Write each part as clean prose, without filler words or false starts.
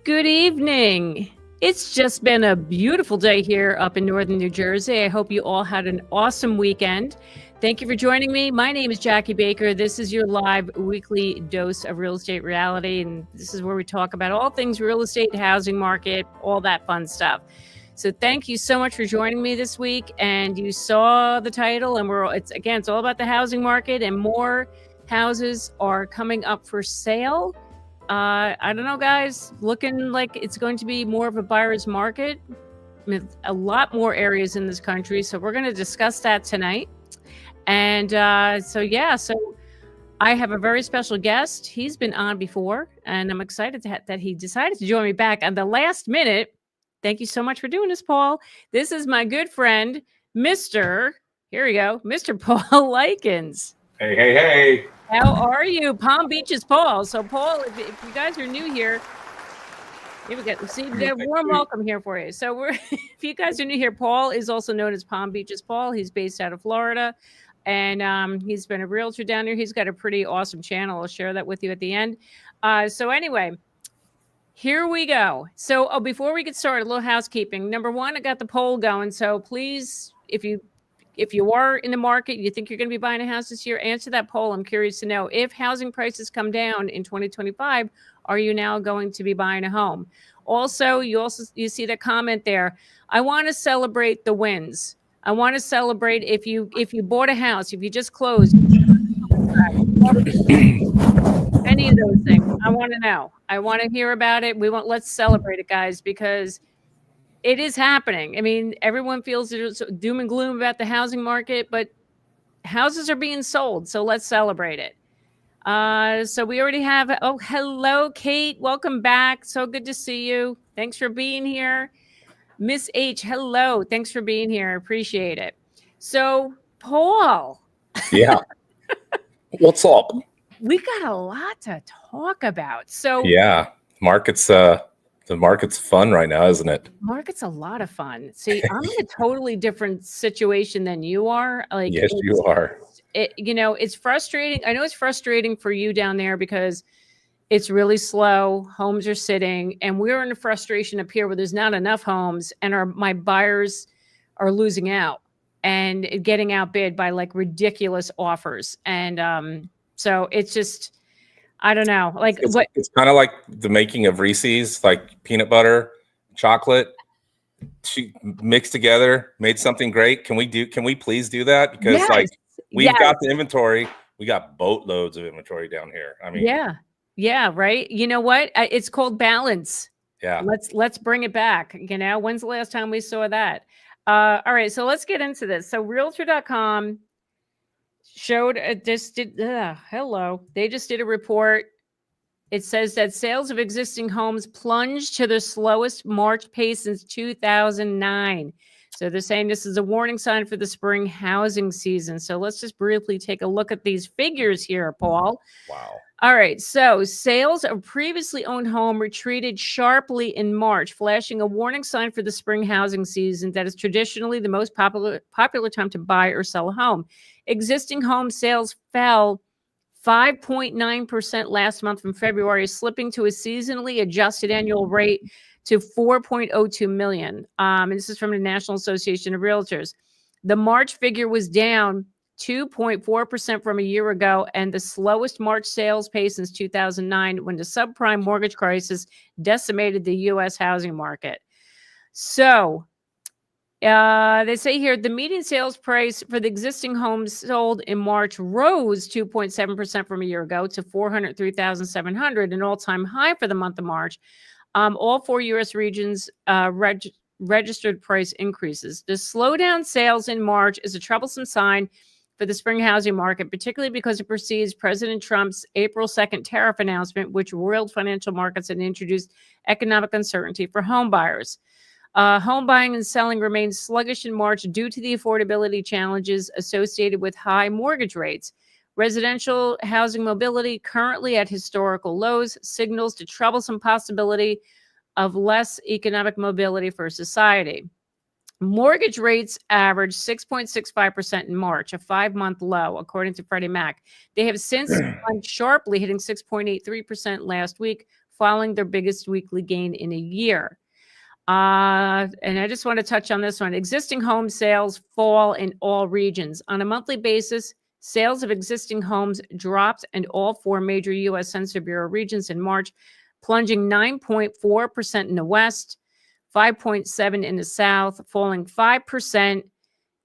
Good evening. It's just been a beautiful day here up in northern New Jersey. I hope you all had an awesome weekend. Thank you for joining me. My name is Jackie Baker. This is your live weekly dose of real estate reality, and this is where we talk about all things real estate, housing market, all that fun stuff. So thank you so much for joining me this week. And you saw the title, and it's all about the housing market, and more houses are coming up for sale. I don't know, guys, looking like it's going to be more of a buyer's market with a lot more areas in this country. So we're going to discuss that tonight. And so I have a very special guest. He's been on before, and I'm excited that he decided to join me back at the last minute. Thank you so much for doing this, Paul. This is my good friend, Mr. Paul Lykins. Hey. How are you? Palm Beach's Paul. So, Paul, if you guys are new here, we got a warm welcome here for you. So, if you guys are new here, Paul is also known as Palm Beach's Paul. He's based out of Florida, and he's been a realtor down here. He's got a pretty awesome channel. I'll share that with you at the end. So, anyway, here we go. So, before we get started, a little housekeeping. Number one, I got the poll going. So, please, if you are in the market, you think you're going to be buying a house this year, answer that poll. I'm curious to know, if housing prices come down in 2025, are you now going to be buying a home? Also, you see the comment there. I want to celebrate the wins. I want to celebrate if you bought a house, if you just closed, any of those things. I want to know. I want to hear about it. Let's celebrate it, guys, because it is happening. I mean, everyone feels there's doom and gloom about the housing market, but houses are being sold. So let's celebrate it. So we already have, hello, Kate. Welcome back. So good to see you. Thanks for being here. Miss H, hello. Thanks for being here. Appreciate it. So, Paul. Yeah. What's up? We got a lot to talk about. So yeah, the market's fun right now, isn't it? Market's a lot of fun. See, I'm in a totally different situation than you are. Yes, you are. It's frustrating. I know it's frustrating for you down there because it's really slow. Homes are sitting, and we're in a frustration up here where there's not enough homes, and my buyers are losing out and getting outbid by like ridiculous offers. And so it's just, I don't know. It's kind of like the making of Reese's, like peanut butter, chocolate, mixed together, made something great. Can we please do that? Because we've got the inventory. We got boatloads of inventory down here. I mean, yeah, right. You know what? It's called balance. Yeah. Let's bring it back. When's the last time we saw that? All right. So let's get into this. So Realtor.com showed they just did a report. It says that sales of existing homes plunged to the slowest March pace since 2009. So they're saying this is a warning sign for the spring housing season. So let's just briefly take a look at these figures here, Paul. Wow. All right. So sales of previously owned home retreated sharply in March, flashing a warning sign for the spring housing season that is traditionally the most popular time to buy or sell a home. Existing home sales fell 5.9% last month from February, slipping to a seasonally adjusted annual rate to 4.02 million. And this is from the National Association of Realtors. The March figure was down 2.4% from a year ago, and the slowest March sales pace since 2009, when the subprime mortgage crisis decimated the U.S. housing market. So they say here the median sales price for the existing homes sold in March rose 2.7% from a year ago to $403,700, an all-time high for the month of March. All four U.S. regions registered price increases. The slowdown sales in March is a troublesome sign for the spring housing market, particularly because it precedes President Trump's April 2nd tariff announcement, which roiled financial markets and introduced economic uncertainty for home buyers. Home buying and selling remained sluggish in March due to the affordability challenges associated with high mortgage rates. Residential housing mobility, currently at historical lows, signals the troublesome possibility of less economic mobility for society. Mortgage rates averaged 6.65% in March, a 5-month low, according to Freddie Mac. They have since climbed sharply, hitting 6.83% last week, following their biggest weekly gain in a year. And I just want to touch on this one. Existing home sales fall in all regions. On a monthly basis, sales of existing homes dropped in all 4 major U.S. Census Bureau regions in March, plunging 9.4% in the West, 5.7% in the South, falling 5%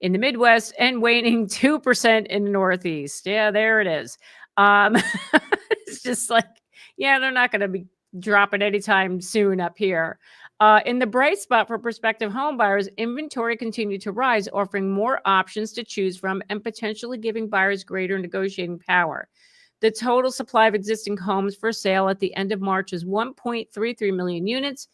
in the Midwest, and waning 2% in the Northeast. Yeah, there it is. It's just like, yeah, they're not going to be dropping anytime soon up here. In the bright spot for prospective home buyers, inventory continued to rise, offering more options to choose from and potentially giving buyers greater negotiating power. The total supply of existing homes for sale at the end of March is 1.33 million units,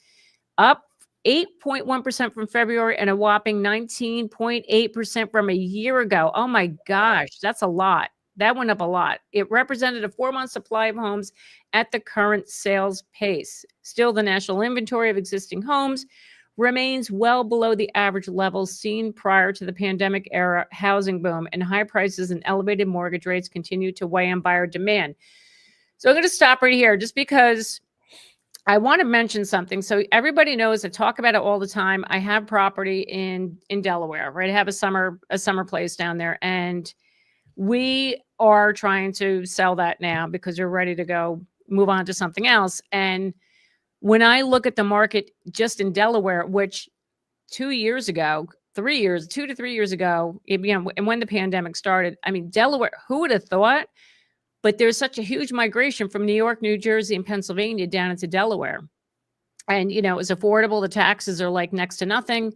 up 8.1% from February and a whopping 19.8% from a year ago. Oh my gosh, that's a lot. That went up a lot. It represented a 4-month supply of homes at the current sales pace. Still, the national inventory of existing homes remains well below the average levels seen prior to the pandemic era housing boom, and high prices and elevated mortgage rates continue to weigh on buyer demand. So I'm going to stop right here just because I want to mention something. So everybody knows, I talk about it all the time. I have property in Delaware, right? I have a summer place down there, and we are trying to sell that now because we're ready to go move on to something else. And when I look at the market just in Delaware, which 2 years ago, 2 to 3 years ago, and when the pandemic started, I mean, Delaware, who would have thought? But there's such a huge migration from New York, New Jersey, and Pennsylvania down into Delaware. And, it's affordable. The taxes are like next to nothing.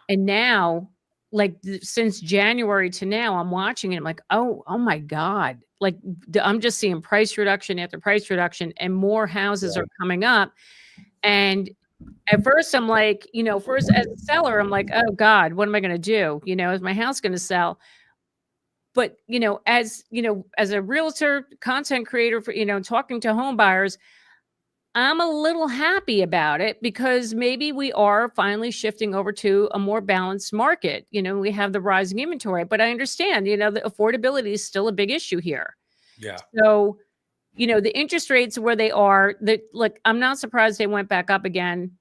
And now, like since January to now, I'm watching it. I'm like, oh my God. Like I'm just seeing price reduction after price reduction, and more houses are coming up. And at first I'm like, first as a seller, I'm like, oh God, what am I going to do? Is my house going to sell? But, as a realtor, content creator, for, talking to home buyers, I'm a little happy about it because maybe we are finally shifting over to a more balanced market. We have the rising inventory, but I understand, the affordability is still a big issue here. Yeah. So, the interest rates where they are, I'm not surprised they went back up again,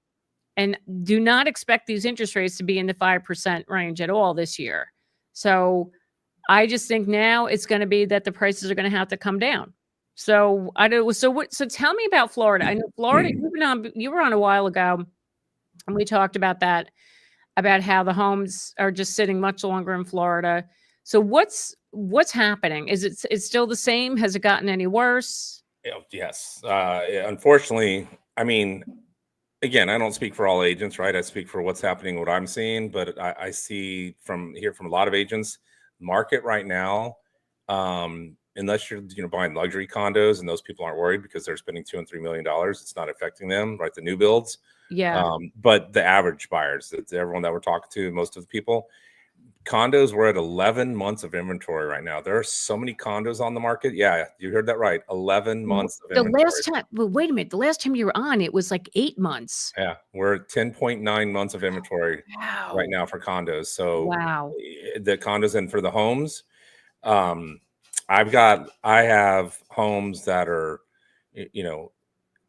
and do not expect these interest rates to be in the 5% range at all this year. So I just think now it's going to be that the prices are going to have to come down. So So tell me about Florida. I know Florida. You were on a while ago, and we talked about that, about how the homes are just sitting much longer in Florida. So what's happening? It's still the same? Has it gotten any worse? Yes. Unfortunately, I mean, again, I don't speak for all agents, right? I speak for what's happening, what I'm seeing, but I see from a lot of agents, market right now, unless you're buying luxury condos, and those people aren't worried because they're spending $2 and $3 million, it's not affecting them, right? The new builds. Yeah. But the average buyers, everyone that we're talking to, most of the people, condos were at 11 months of inventory right now. There are so many condos on the market. Yeah, you heard that right. 11 months of inventory. Wait a minute. The last time you were on, it was like 8 months. Yeah, we're at 10.9 months of inventory right now for condos. So wow. The condos, and for the homes, I have homes that are,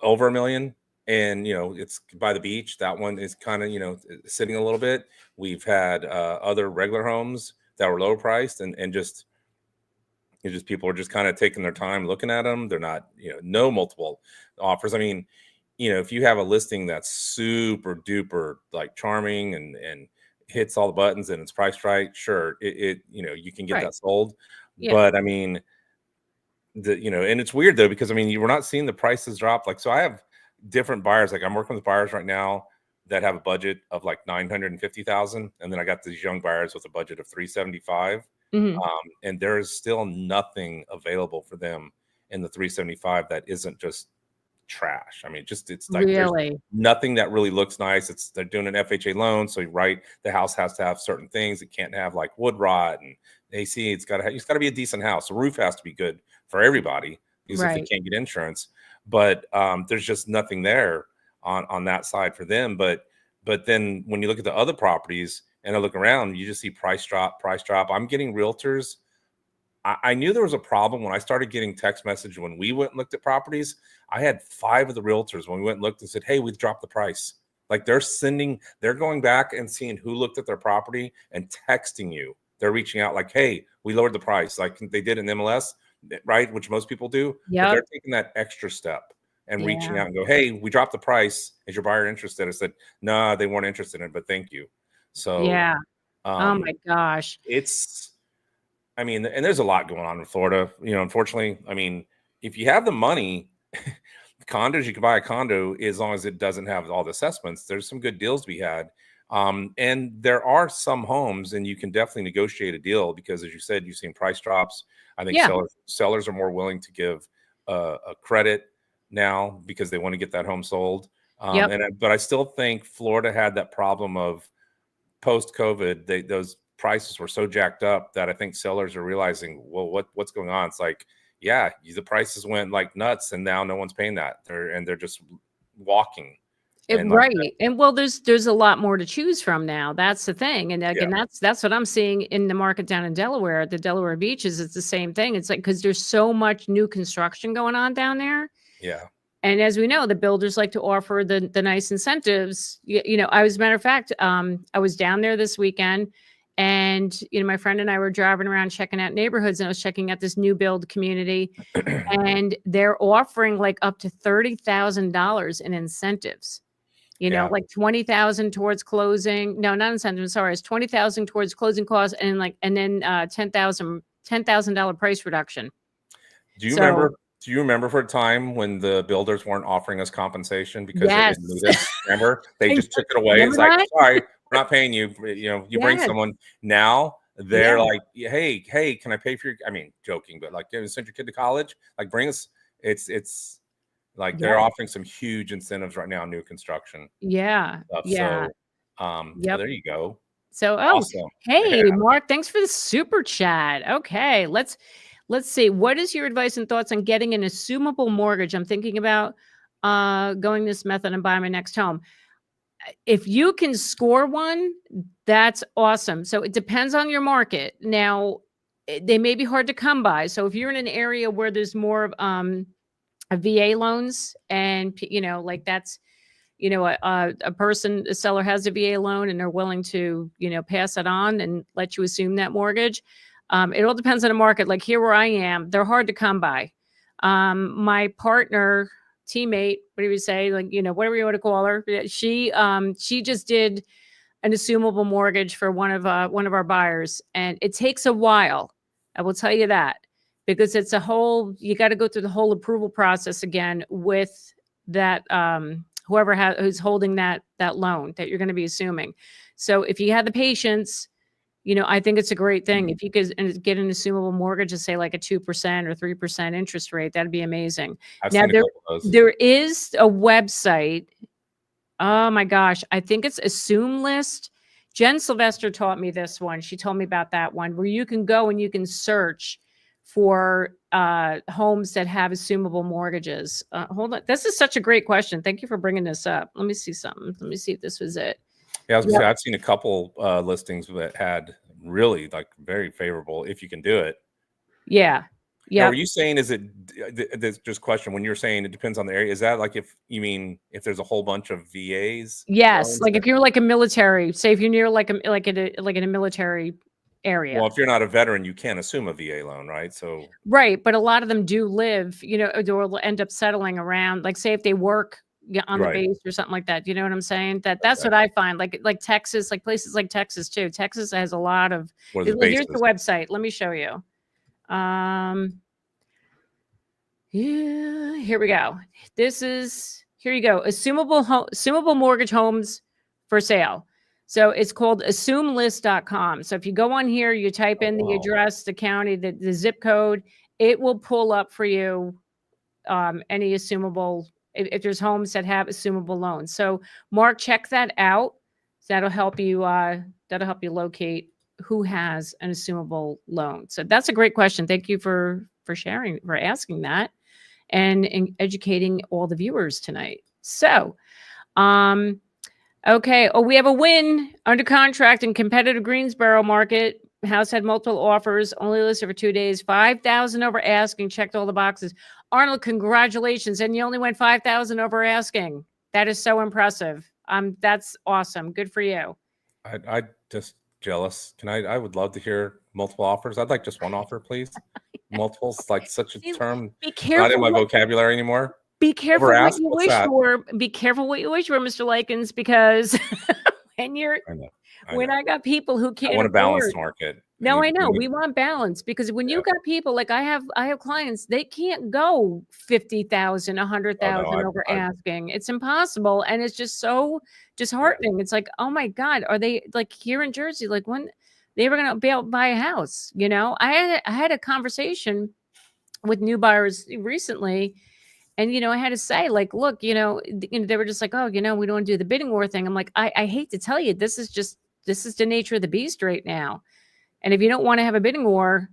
over $1 million, and it's by the beach. That one is kind of sitting a little bit. We've had other regular homes that were lower priced, and just people are just kind of taking their time looking at them. They're not no multiple offers. I mean, if you have a listing that's super duper like charming and hits all the buttons and it's priced right, sure, you can get that sold. Yeah. But I mean, and it's weird though, because I mean, we're not seeing the prices drop. Like, so I have different buyers. Like, I'm working with buyers right now that have a budget of like 950,000, and then I got these young buyers with a budget of 375. Mm-hmm. And there is still nothing available for them in the 375 that isn't just trash. I mean, it's like really? There's nothing that really looks nice. They're doing an FHA loan, so the house has to have certain things. It can't have like wood rot and AC. It's got to be a decent house. The roof has to be good for everybody, because if they can't get insurance. But there's just nothing there on that side for them. But then when you look at the other properties and I look around, you just see price drop. I'm getting realtors I knew there was a problem when I started getting text message when we went and looked at properties. I had 5 of the realtors when we went and looked and said, hey, we've dropped the price. Like they're going back and seeing who looked at their property and texting you. They're reaching out like, hey, we lowered the price, like they did in MLS, right? Which most people do. Yep. But they're taking that extra step and reaching out and go, hey, we dropped the price. Is your buyer interested? I said, no, they weren't interested in it, but thank you. So yeah. Oh my gosh. I mean, and there's a lot going on in Florida, unfortunately. I mean, if you have the money, condos, you can buy a condo as long as it doesn't have all the assessments. There's some good deals to be had. And there are some homes, and you can definitely negotiate a deal because, as you said, you've seen price drops. I think sellers are more willing to give a credit now because they want to get that home sold. But I still think Florida had that problem of post-COVID. Those prices were so jacked up that I think sellers are realizing, well, what's going on? It's like, yeah, the prices went like nuts, and now no one's paying that. They're just walking. Right. And well, there's a lot more to choose from now. That's the thing. And again, that's what I'm seeing in the market down in Delaware at the Delaware beaches. It's the same thing. It's like, because there's so much new construction going on down there. Yeah. And as we know, the builders like to offer the nice incentives. As a matter of fact, I was down there this weekend, and my friend and I were driving around checking out neighborhoods, and I was checking out this new build community, and they're offering like up to $30,000 in incentives. Like 20,000 towards closing. No, not incentives. Sorry, it's 20,000 towards closing costs, and then $10,000 price reduction. Do you remember for a time when the builders weren't offering us compensation because they didn't need us? Remember, they just took it away. It's like, sorry, we're not paying you. You bring someone. Now they're like, hey, can I pay for your? I mean, joking, but like, send your kid to college. Like, bring us. It's like they're offering some huge incentives right now, new construction. Stuff. So, there you go. So, awesome. Hey, Mark, thanks for the super chat. Okay, let's see. What is your advice and thoughts on getting an assumable mortgage? I'm thinking about going this method and buying my next home. If you can score one, that's awesome. So it depends on your market. Now, they may be hard to come by. So if you're in an area where there's more of VA loans, and like that's a seller has a VA loan and they're willing to pass it on and let you assume that mortgage. It all depends on the market. Like here where I am, they're hard to come by. My partner, teammate, what do you say, like whatever you want to call her, she just did an assumable mortgage for one of our buyers, and it takes a while. I will tell you that. Because it's you got to go through the whole approval process again with that, whoever who's holding that loan that you're going to be assuming. So if you have the patience, I think it's a great thing. If you could get an assumable mortgage to say like a 2% or 3% interest rate, that'd be amazing. Now there is a website. Oh my gosh. I think it's Assume List. Jen Sylvester taught me this one. She told me about that one where you can go and you can search for homes that have assumable mortgages. Hold on. This is such a great question. Thank you for bringing this up. Let me see something. Let me see if this was it. Yeah, I was gonna say, I've seen a couple listings that had really like very favorable if you can do it. Yeah. Yeah. Are you saying, is it this just question when you're saying it depends on the area? Is that like if there's a whole bunch of VAs? Yes. Like if you're like a military, say if you're near like in a military area. Well, if you're not a veteran, you can't assume a VA loan, right? So right, but a lot of them do live, or will end up settling around. Like, say if they work on the base or something like that. You know what I'm saying? That's what I find. Like Texas, like places like Texas too. Texas has a lot of. Here's the website. Let me show you. Yeah, here we go. Here you go. Assumable mortgage homes for sale. So it's called assumelist.com. So if you go on here, you type in the address, the county, the zip code, it will pull up for you any assumable, if there's homes that have assumable loans. So Mark, check that out. That'll help you locate who has an assumable loan. So that's a great question. Thank you for sharing, for asking that and educating all the viewers tonight. So, okay. Oh, we have a win under contract in competitive Greensboro market. house had multiple offers, only listed for 2 days, 5,000 over asking, checked all the boxes. Arnold, congratulations. And you only went 5,000 over asking. That is so impressive. That's awesome. Good for you. I just jealous. I would love to hear multiple offers. I'd like just one offer, please. Multiples, like such a term be careful, not in my vocabulary anymore. Be careful what you wish for. Be careful what you wish for, Mr. Lykins, because when I got people who can't, I want a balanced market. No, I know we want balance, because when you got people like I have clients, they can't go 50,000, 100,000 over asking. It's impossible, and it's just so disheartening. It's like, oh my God, are they like here in Jersey? Like when they were going to be able to buy a house? You know, I had a conversation with new buyers recently. And, you know, I had to say, like, look, you know, they were just like, oh, you know, we don't do the bidding war thing. I'm like, I hate to tell you, this is the nature of the beast right now. And if you don't want to have a bidding war,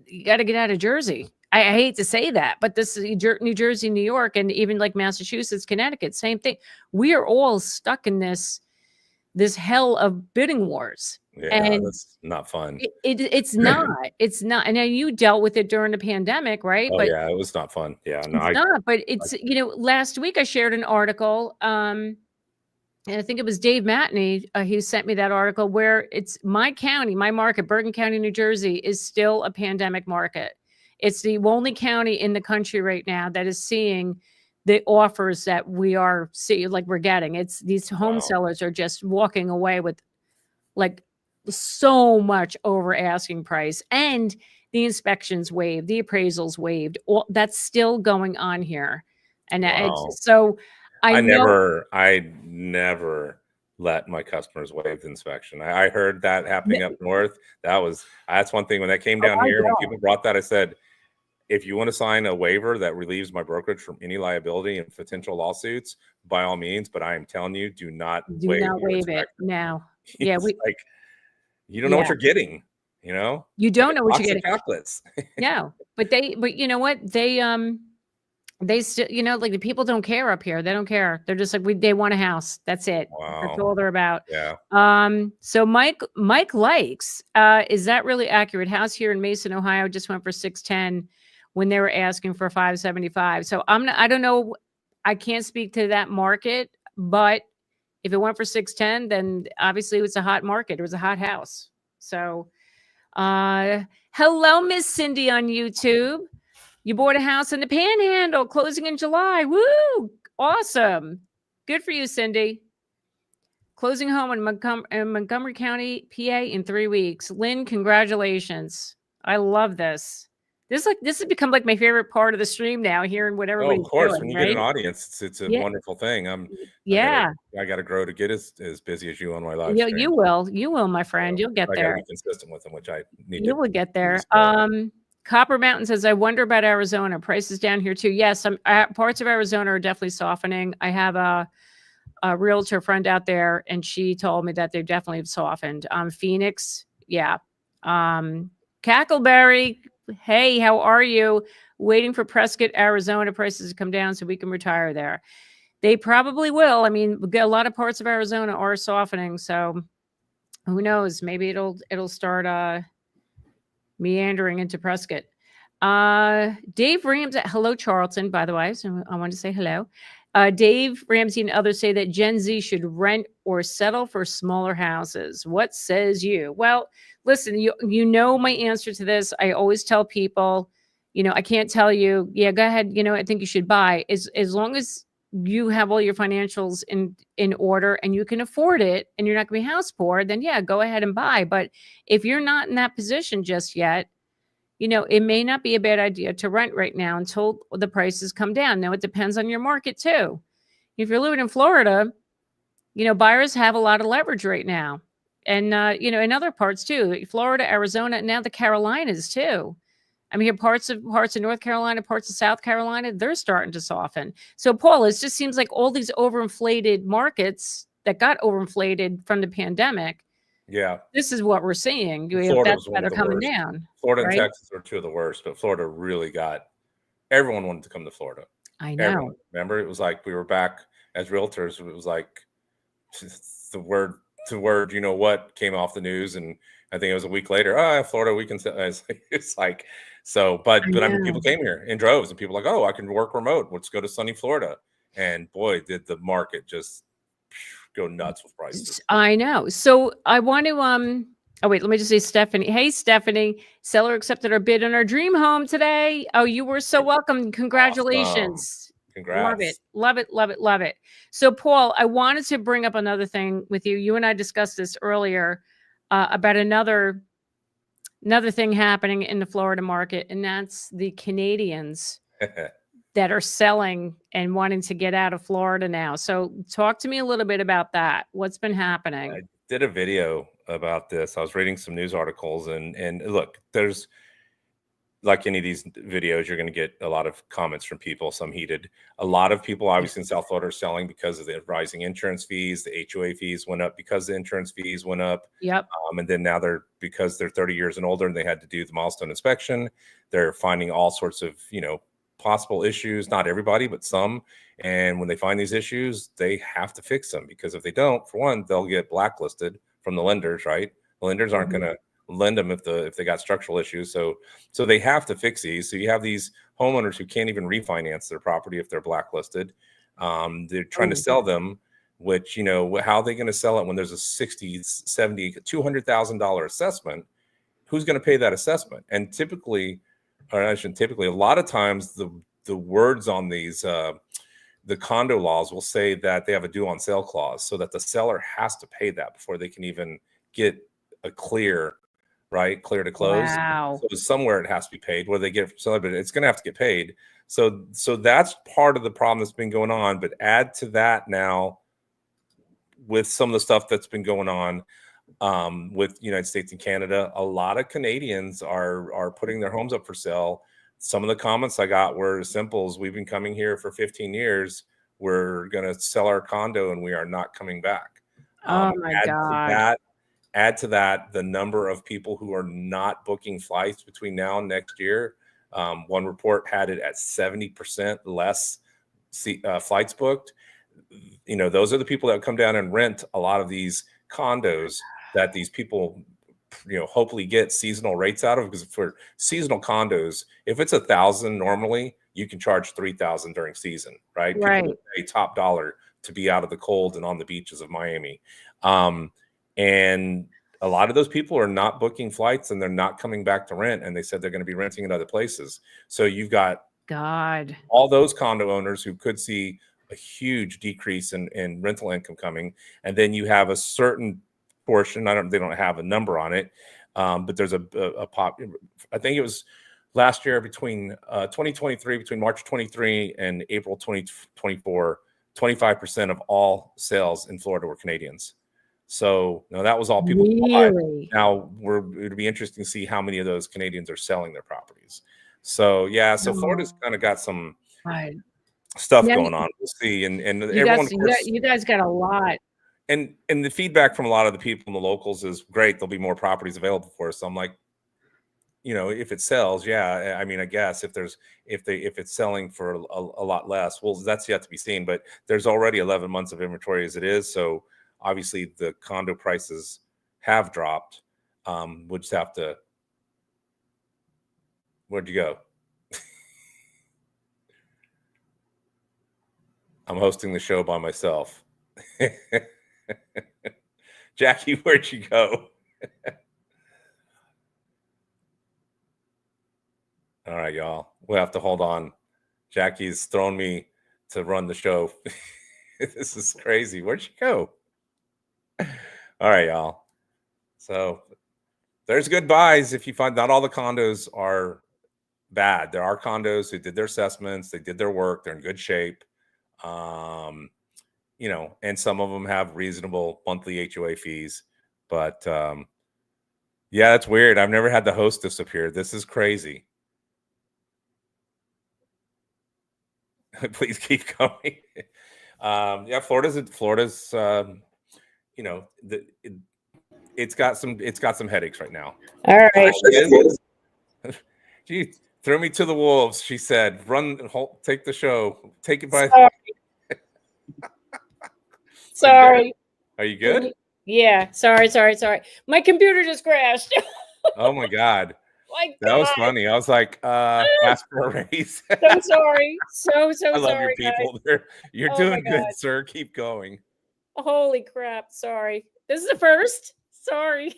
you got to get out of Jersey. I hate to say that, but this is New Jersey, New York, and even like Massachusetts, Connecticut, same thing. We are all stuck in this hell of bidding wars. Yeah, and that's not fun. It's not. It's not. And you dealt with it during the pandemic, right? Oh, yeah, it was not fun. Yeah, no, it's not. But it's, you know, last week I shared an article, and I think it was Dave Matney who sent me that article, where it's my county, my market, Bergen County, New Jersey, is still a pandemic market. It's the only county in the country right now that is seeing the offers that we are seeing, like we're getting. It's these home sellers are just walking away with like so much over asking price, and the inspections waived, the appraisals waived. All that's still going on here. And it's, so I never let my customers waive the inspection. I heard that happening up north. That's one thing when that came down here, when people brought that, I said, if you want to sign a waiver that relieves my brokerage from any liability and potential lawsuits, by all means, but I am telling you, do not waive it now. Yeah, like, you don't know what you're getting, you know? You don't know what you're getting. Chocolates. No, but you know what? They still, you know, like the people don't care up here. They don't care. They're just like, they want a house. That's it. Wow. That's all they're about. Yeah. So Mike likes, is that really accurate? House here in Mason, Ohio just went for 610 when they were asking for 575. So I don't know. I can't speak to that market, but if it went for 610, then obviously it was a hot market. It was a hot house. So, hello, Miss Cindy on YouTube. You bought a house in the Panhandle, closing in July. Woo! Awesome. Good for you, Cindy. Closing home in Montgomery County, PA in 3 weeks. Lynn, congratulations. I love this. This has become like my favorite part of the stream now, hearing what everybody's doing. Of course, when you get an audience, it's a wonderful thing. I got to grow to get as busy as you on my live stream. You will, my friend. You'll get there. I got to be consistent with them, which I need. You will get there. Copper Mountain says, I wonder about Arizona. Prices down here too. Yes, parts of Arizona are definitely softening. I have a realtor friend out there, and she told me that they've definitely softened. Phoenix, yeah. Cackleberry, hey, how are you? Waiting for Prescott, Arizona prices to come down so we can retire there. They probably will. I mean, a lot of parts of Arizona are softening, so who knows? Maybe it'll start meandering into Prescott. Dave Ramsey, hello, Charlton, by the way. So I want to say hello. Dave Ramsey and others say that Gen Z should rent or settle for smaller houses. What says you? Well, listen, you know my answer to this. I always tell people, you know, I can't tell you, yeah, go ahead. You know, I think you should buy. As long as you have all your financials in order and you can afford it and you're not going to be house poor, then yeah, go ahead and buy. But if you're not in that position just yet, you know, it may not be a bad idea to rent right now until the prices come down. Now, it depends on your market too. If you're living in Florida, you know, buyers have a lot of leverage right now. And, you know, in other parts too, Florida, Arizona, now the Carolinas too. I mean, parts of North Carolina, parts of South Carolina, they're starting to soften. So, Paul, it just seems like all these overinflated markets that got overinflated from the pandemic. Yeah, this is what we're seeing. That's why they're coming down. Florida and Texas are two of the worst, but Florida really everyone wanted to come to Florida. I know. Everyone. Remember, it was like we were back as realtors. It was like the word to where, you know what, came off the news, and I think it was a week later, oh, Florida, we can sell. It's like, so, but I mean, people came here in droves, and people like, oh, I can work remote. Let's go to sunny Florida. And boy, did the market just go nuts with prices. I know. So I want to, oh wait, let me just say Stephanie. Hey, Stephanie, seller accepted our bid on our dream home today. Oh, you were so welcome. Congratulations. Awesome. Congrats. Love it. Love it. Love it. Love it. So Paul, I wanted to bring up another thing with you. You and I discussed this earlier about another thing happening in the Florida market, and that's the Canadians that are selling and wanting to get out of Florida now. So talk to me a little bit about that. What's been happening? I did a video about this. I was reading some news articles, and look, there's, like any of these videos, you're going to get a lot of comments from people, some heated. A lot of people obviously in South Florida are selling because of the rising insurance fees. The HOA fees went up because the insurance fees went up. Yep. And then now because they're 30 years and older and they had to do the milestone inspection, they're finding all sorts of, you know, possible issues. Not everybody, but some. And when they find these issues, they have to fix them, because if they don't, for one, they'll get blacklisted from the lenders, right? The lenders aren't going to lend them if they got structural issues. So they have to fix these. So you have these homeowners who can't even refinance their property if they're blacklisted. They're trying to sell them, which, you know, how are they going to sell it when there's a $60, $70, $200,000 assessment? Who's going to pay that assessment? And typically, or I shouldn't typically, a lot of times the words on these the condo laws will say that they have a due on sale clause, so that the seller has to pay that before they can even get a clear to close. Wow. So somewhere it has to be paid, whether they get it from seller, but it's going to have to get paid. So that's part of the problem that's been going on. But add to that now with some of the stuff that's been going on with United States and Canada, a lot of Canadians are putting their homes up for sale. Some of the comments I got were as simple as, we've been coming here for 15 years. We're going to sell our condo and we are not coming back. Oh my God. Add to that the number of people who are not booking flights between now and next year. One report had it at 70% less flights booked. You know, those are the people that come down and rent a lot of these condos that these people, you know, hopefully get seasonal rates out of. Because for seasonal condos, if it's $1,000 normally, you can charge $3,000 during season, right? People pay top dollar to be out of the cold and on the beaches of Miami. And a lot of those people are not booking flights, and they're not coming back to rent. And they said they're going to be renting in other places. So you've got all those condo owners who could see a huge decrease in rental income coming. And then you have a certain portion, they don't have a number on it, but there's a pop. I think it was last year between 2023, between March 23 and April 2024, 25% of all sales in Florida were Canadians. So no, that was all people. Really? Now it'll be interesting to see how many of those Canadians are selling their properties. So yeah, so Florida's kind of got some stuff going on. We'll see. And everyone, you guys got a lot. And the feedback from a lot of the people in the locals is great. There'll be more properties available for us. So I'm like, you know, if it sells, yeah. I mean, I guess if it's selling for a lot less, well, that's yet to be seen. But there's already 11 months of inventory as it is. So obviously the condo prices have dropped. We'll just have to. Where'd you go? I'm hosting the show by myself. Jackie, where'd you go? All right, y'all. We'll have to hold on. Jackie's thrown me to run the show. This is crazy. Where'd you go? All right, y'all. So there's good buys. If you find not all the condos are bad. There are condos who did their assessments. They did their work. They're in good shape. You know, and some of them have reasonable monthly HOA fees. But yeah, that's weird. I've never had the hostess appear. This is crazy. Please keep going. Yeah, Florida's you know, it's got some headaches right now. All right. She threw me to the wolves. She said, take the show. Take it by. Sorry. Are you good? Yeah. Sorry. My computer just crashed. Oh my God. My That was God. funny. I was like, ask for a raise. So sorry. So I love your sorry, guys. people. You're Oh my doing good, God. sir. Keep going. Holy crap. Sorry. This is the first. Sorry.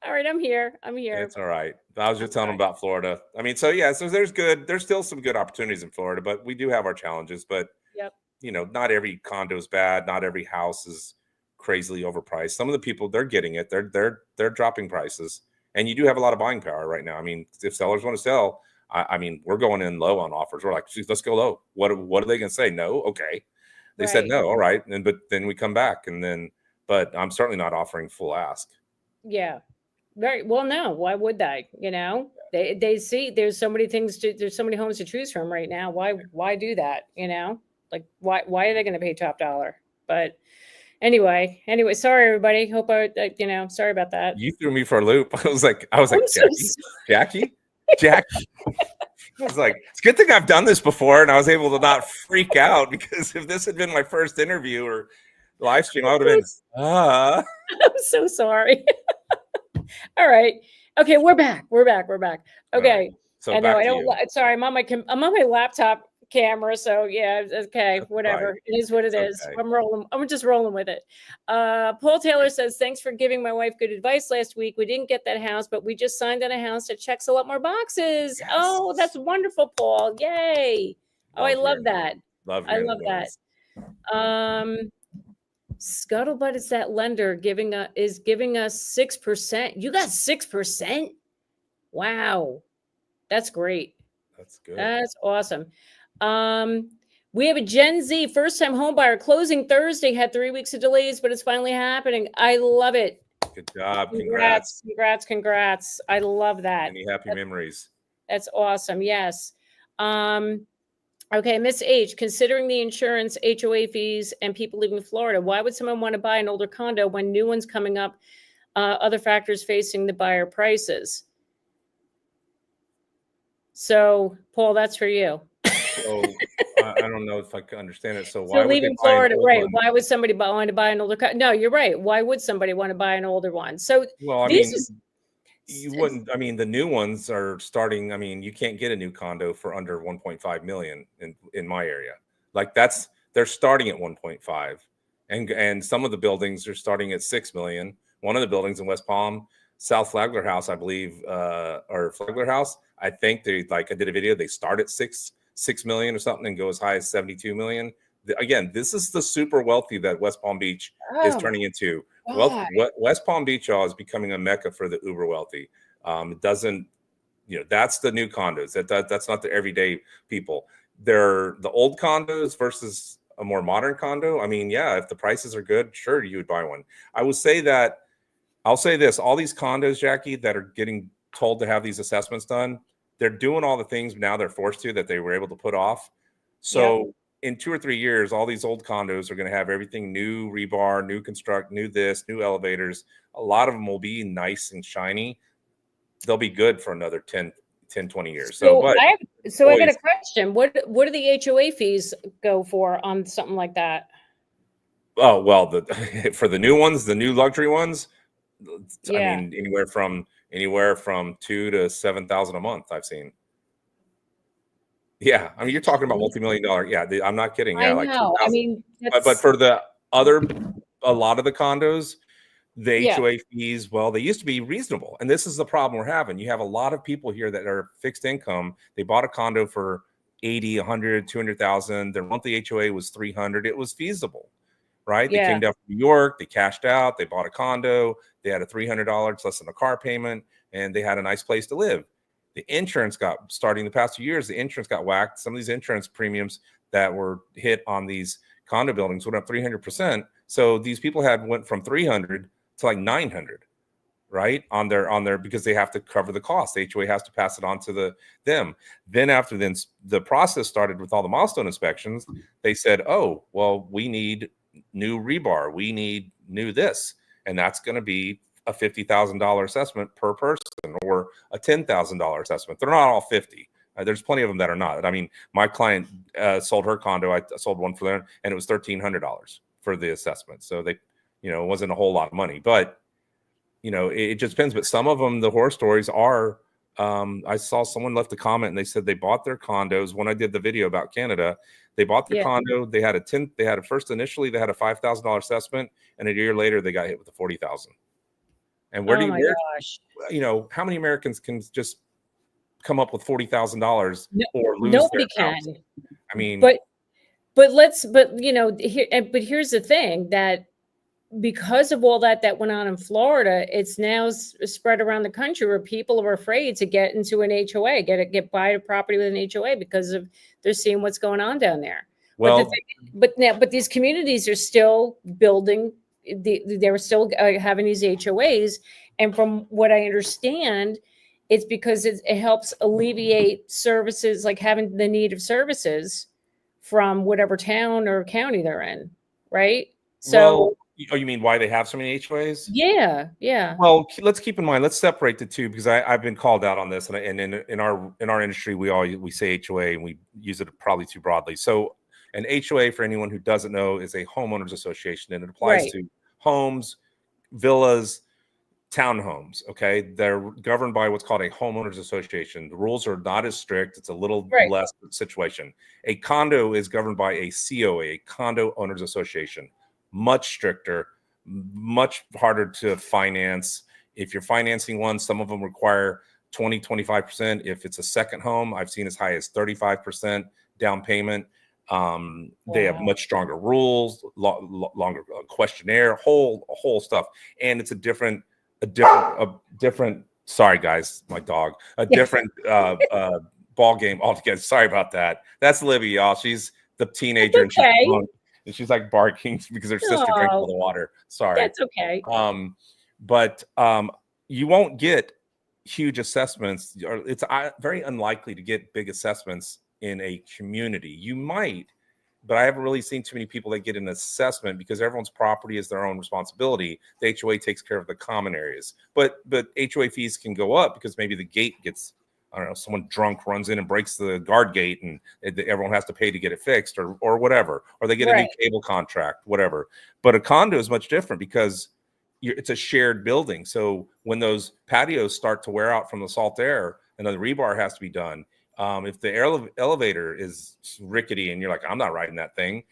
All right. I'm here. It's all right. I was just telling them Right. about Florida. I mean, so yeah, so there's still some good opportunities in Florida, but we do have our challenges. But Yep. not every condo is bad. Not every house is crazily overpriced. Some of the people, they're getting it. They're dropping prices, and you do have a lot of buying power right now. I mean, if sellers want to sell, I mean, we're going in low on offers. We're like, geez, let's go low. What are they going to say? No, okay. They said Right. no, all right, and but then we come back, and then, but I'm certainly not offering full ask. Yeah. Very well. No. Why would they? They see there's so many there's so many homes to choose from right now. Why do that? Like why are they going to pay top dollar? But anyway, sorry everybody. Hope sorry about that. You threw me for a loop. I was like, I'm so Jackie. I was like, it's a good thing I've done this before, and I was able to not freak out, because if this had been my first interview or live stream, I would have been. I'm so sorry. All right. Okay, we're back. Okay. Right. So I know. back I to don't. you. Sorry, I'm on my laptop camera. So yeah. Okay. That's Whatever. right. It is what it is. Okay. I'm rolling. I'm just rolling with it. Paul Taylor says, "Thanks for giving my wife good advice last week. We didn't get that house, but we just signed on a house that checks a lot more boxes. Yes. Oh, that's wonderful, Paul. Yay. I love that. I love that. Scuttlebutt is that lender giving us 6%. You got 6%? Wow. That's great. That's good. That's awesome. We have a Gen Z first-time home buyer closing Thursday, had 3 weeks of delays, but it's finally happening. I love it. Good job. Congrats. I love that. Any happy memories? That's awesome. Yes. Okay, Miss H, considering the insurance, HOA fees, and people leaving Florida, why would someone want to buy an older condo when new ones coming up, other factors facing the buyer prices? So, Paul, that's for you. So I don't know if I can understand it. So why leaving would Florida, right? Why would somebody want to buy an older condo? No, you're right. Why would somebody want to buy an older one? So, well, I mean, you wouldn't. I mean, the new ones are starting. I mean, you can't get a new condo for under 1.5 million in my area. Like they're starting at 1.5, and some of the buildings are starting at 6 million. One of the buildings in West Palm, South Flagler House, I believe, or Flagler House, I think I did a video. They start at 6 million or something and go as high as 72 million. Again, this is the super wealthy that West Palm Beach is turning into. West Palm Beach, y'all, is becoming a mecca for the uber wealthy. It doesn't, that's the new condos. That's not the everyday people. They're the old condos versus a more modern condo. I mean, yeah, if the prices are good, sure, you would buy one. I'll say this: all these condos, Jackie, that are getting told to have these assessments done, they're doing all the things now they're forced to that they were able to put off. So in 2 or 3 years, all these old condos are going to have everything new, rebar, new construct, new this, new elevators. A lot of them will be nice and shiny. They'll be good for another 10, 20 years. I got a question. What do the HOA fees go for on something like that? Oh, well, for the new ones, the new luxury ones, yeah. I mean, anywhere from $2,000 to $7,000 a month I've seen. Yeah, I mean, you're talking about multi-million-dollar. Yeah, I'm not kidding. Yeah, I know. I mean, but for a lot of the condos, the HOA fees, well, they used to be reasonable, and this is the problem we're having. You have a lot of people here that are fixed income. They bought a condo for 80, 100, 200,000. Their monthly HOA was 300. It was feasible, right? They came down from New York. They cashed out. They bought a condo. They had a $300 less than a car payment, and they had a nice place to live. The insurance starting the past 2 years, the insurance got whacked. Some of these insurance premiums that were hit on these condo buildings went up 300%. So these people went from 300 to like 900, right? On their because they have to cover the cost. The HOA has to pass it on to them. Then after the process started with all the milestone inspections, they said, oh, well, we need new rebar. We need new this. And that's going to be a $50,000 assessment per person or a $10,000 assessment. They're not all 50. There's plenty of them that are not. I mean, my client sold her condo. I sold one for them, and it was $1,300 for the assessment. So You know, it wasn't a whole lot of money, but you know, it just depends. But some of them, the horror stories are. I saw someone left a comment and they said they bought their condos. When I did the video about Canada, they bought their condo. They had initially they had a $5,000 assessment, and a year later they got hit with a $40,000. And where gosh, you know, how many Americans can just come up with $40,000 or lose nobody their can. house? I mean, but you know, but here's the thing, that because of all that went on in Florida, it's now spread around the country where people are afraid to get into an HOA, buy a property with an HOA because of they're seeing what's going on down there. Well, but these communities are still building. They're still having these HOAs, and from what I understand, it's because it helps alleviate services, like having the need of services from whatever town or county they're in, right? So, oh, you mean why they have so many HOAs? Yeah. Well, let's keep in mind, let's separate the two, because I've been called out on this, and in our industry, we say HOA and we use it probably too broadly. So, an HOA, for anyone who doesn't know, is a homeowners association, and it applies to homes, villas, townhomes. Okay, they're governed by what's called a homeowners association. The rules are not as strict. It's a little less situation. A condo is governed by a COA, a condo owners association. Much stricter, much harder to finance. If you're financing one, some of them require 20-25%. If it's a second home, I've seen as high as 35% down payment. They have much stronger rules, longer questionnaire, whole stuff, and it's a different. Sorry, guys, my dog. A different ball game altogether. Sorry about that. That's Libby, y'all. She's the teenager, and she's like barking because her sister drank all the water. Sorry. That's okay. But you won't get huge assessments, or it's very unlikely to get big assessments in a community. You might, but I haven't really seen too many people that get an assessment because everyone's property is their own responsibility. The HOA takes care of the common areas, but HOA fees can go up because maybe the gate gets, I don't know, someone drunk runs in and breaks the guard gate, and everyone has to pay to get it fixed, or whatever, or they get a new cable contract, whatever. But a condo is much different because it's a shared building. So when those patios start to wear out from the salt air and the rebar has to be done, if the elevator is rickety and you're like, I'm not riding that thing,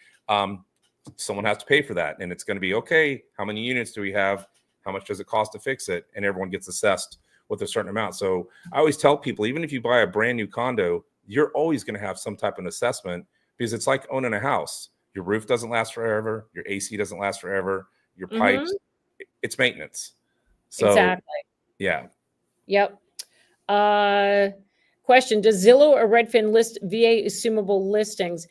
someone has to pay for that. And it's going to be, okay, how many units do we have? How much does it cost to fix it? And everyone gets assessed with a certain amount. So I always tell people, even if you buy a brand new condo, you're always going to have some type of assessment, because it's like owning a house. Your roof doesn't last forever. Your AC doesn't last forever. Your pipes, it's maintenance. So, yeah. Yep. Question: does Zillow or Redfin list VA assumable listings?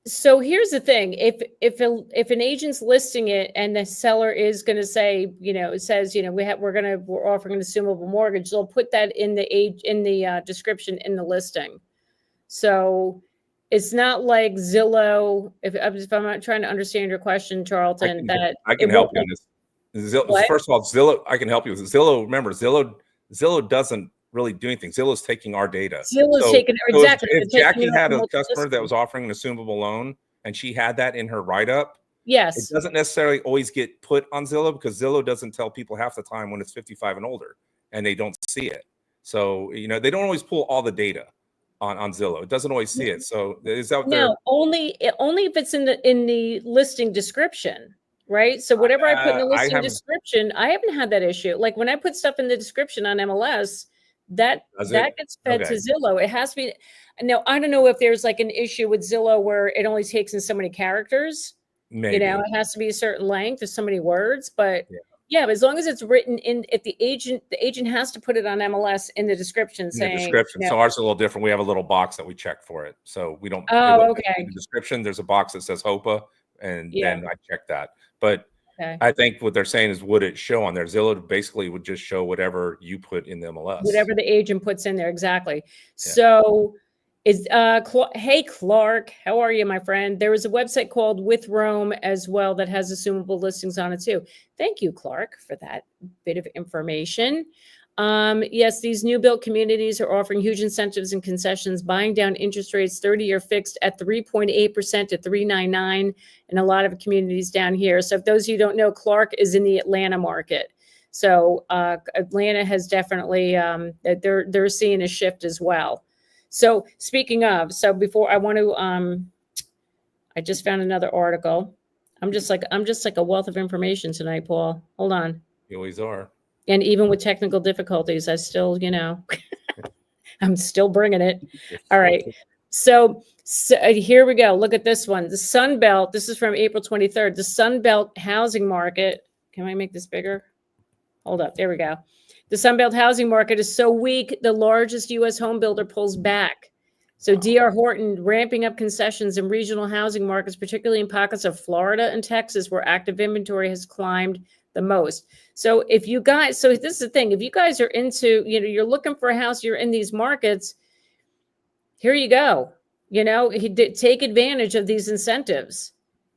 So here's the thing: if an agent's listing it and the seller is going to say, it says, we're offering an assumable mortgage, they'll put that in the description in the listing. So it's not like Zillow. If I'm not trying to understand your question, Charlton, I can help you on this. First of all, Zillow, I can help you with Zillow. Remember, Zillow doesn't really do anything. Zillow's taking our data. Exactly. If Jackie had a customer that was offering an assumable loan and she had that in her write-up, yes, it doesn't necessarily always get put on Zillow, because Zillow doesn't tell people half the time when it's 55 and older and they don't see it. So, they don't always pull all the data on Zillow. It doesn't always see it. So it's out there. No, only if it's in the listing description. Right. So whatever I put in the listing description, I haven't had that issue. Like when I put stuff in the description on MLS, that gets fed to Zillow. It has to be. Now, I don't know if there's like an issue with Zillow where it only takes in so many characters. Maybe. It has to be a certain length or so many words. But but as long as it's written in, if the agent has to put it on MLS in the description saying. So ours is a little different. We have a little box that we check for it. So we don't. Oh, okay. In the description, there's a box that says HOPA, and then I check that. But I think what they're saying is, would it show on there? Zillow basically would just show whatever you put in the MLS. Whatever the agent puts in there, exactly. Yeah. So hey, Clark, how are you, my friend? There is a website called With Rome as well that has assumable listings on it too. Thank you, Clark, for that bit of information. Yes, these new built communities are offering huge incentives and concessions, buying down interest rates, 30-year fixed at 3.8% to 3.99 in a lot of communities down here. So if those of you don't know, Clark is in the Atlanta market. So Atlanta has definitely, they're seeing a shift as well. So speaking of, so before I want to, I just found another article. I'm just like a wealth of information tonight, Paul. Hold on. You always are. And even with technical difficulties, I still, I'm still bringing it. All right. So here we go. Look at this one. The Sun Belt. This is from April 23rd. The Sun Belt housing market. Can I make this bigger? Hold up. There we go. The Sun Belt housing market is so weak, the largest U.S. home builder pulls back. So D.R. Horton ramping up concessions in regional housing markets, particularly in pockets of Florida and Texas, where active inventory has climbed the most. So if you guys, so this is the thing, if you guys are into, you're looking for a house, you're in these markets, here you go. Take advantage of these incentives.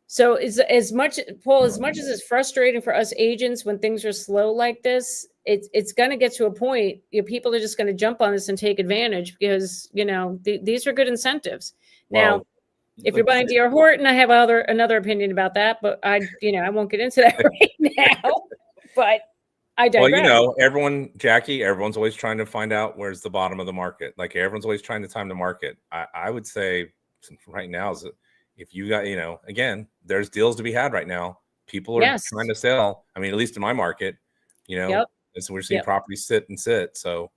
So as much as it's frustrating for us agents when things are slow like this, it's going to get to a point, people are just going to jump on this and take advantage because, these are good incentives. Now, if you're buying D.R. Horton, I have another opinion about that, but I won't get into that right now. But I digress. Well, everyone's always trying to find out where's the bottom of the market. Like everyone's always trying to time the market. I would say right now is if you got, again, there's deals to be had right now. People are trying to sell. I mean, at least in my market, so we're seeing properties sit. So.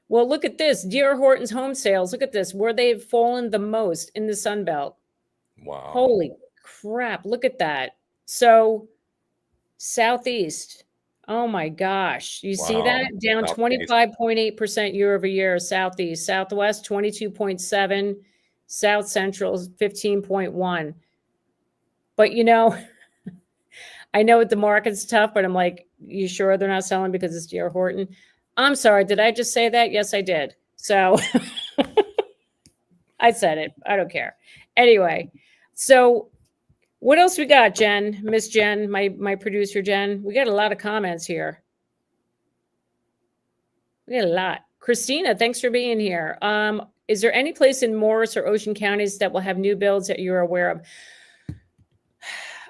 Well, look at this. D.R. Horton's home sales. Look at this, where they've fallen the most in the Sun Belt. Wow. Holy crap. Look at that. So Southeast. Oh my gosh. You see that? Down 25.8% year over year. Southeast. Southwest, 22.7. South Central, 15.1. But I know the market's tough, but I'm like, you sure they're not selling because it's D.R. Horton? I'm sorry. Did I just say that? Yes, I did. So I said it. I don't care. Anyway, so what else we got, Jen? Miss Jen, my producer, Jen. We got a lot of comments here. We got a lot. Christina, thanks for being here. Is there any place in Morris or Ocean counties that will have new builds that you're aware of?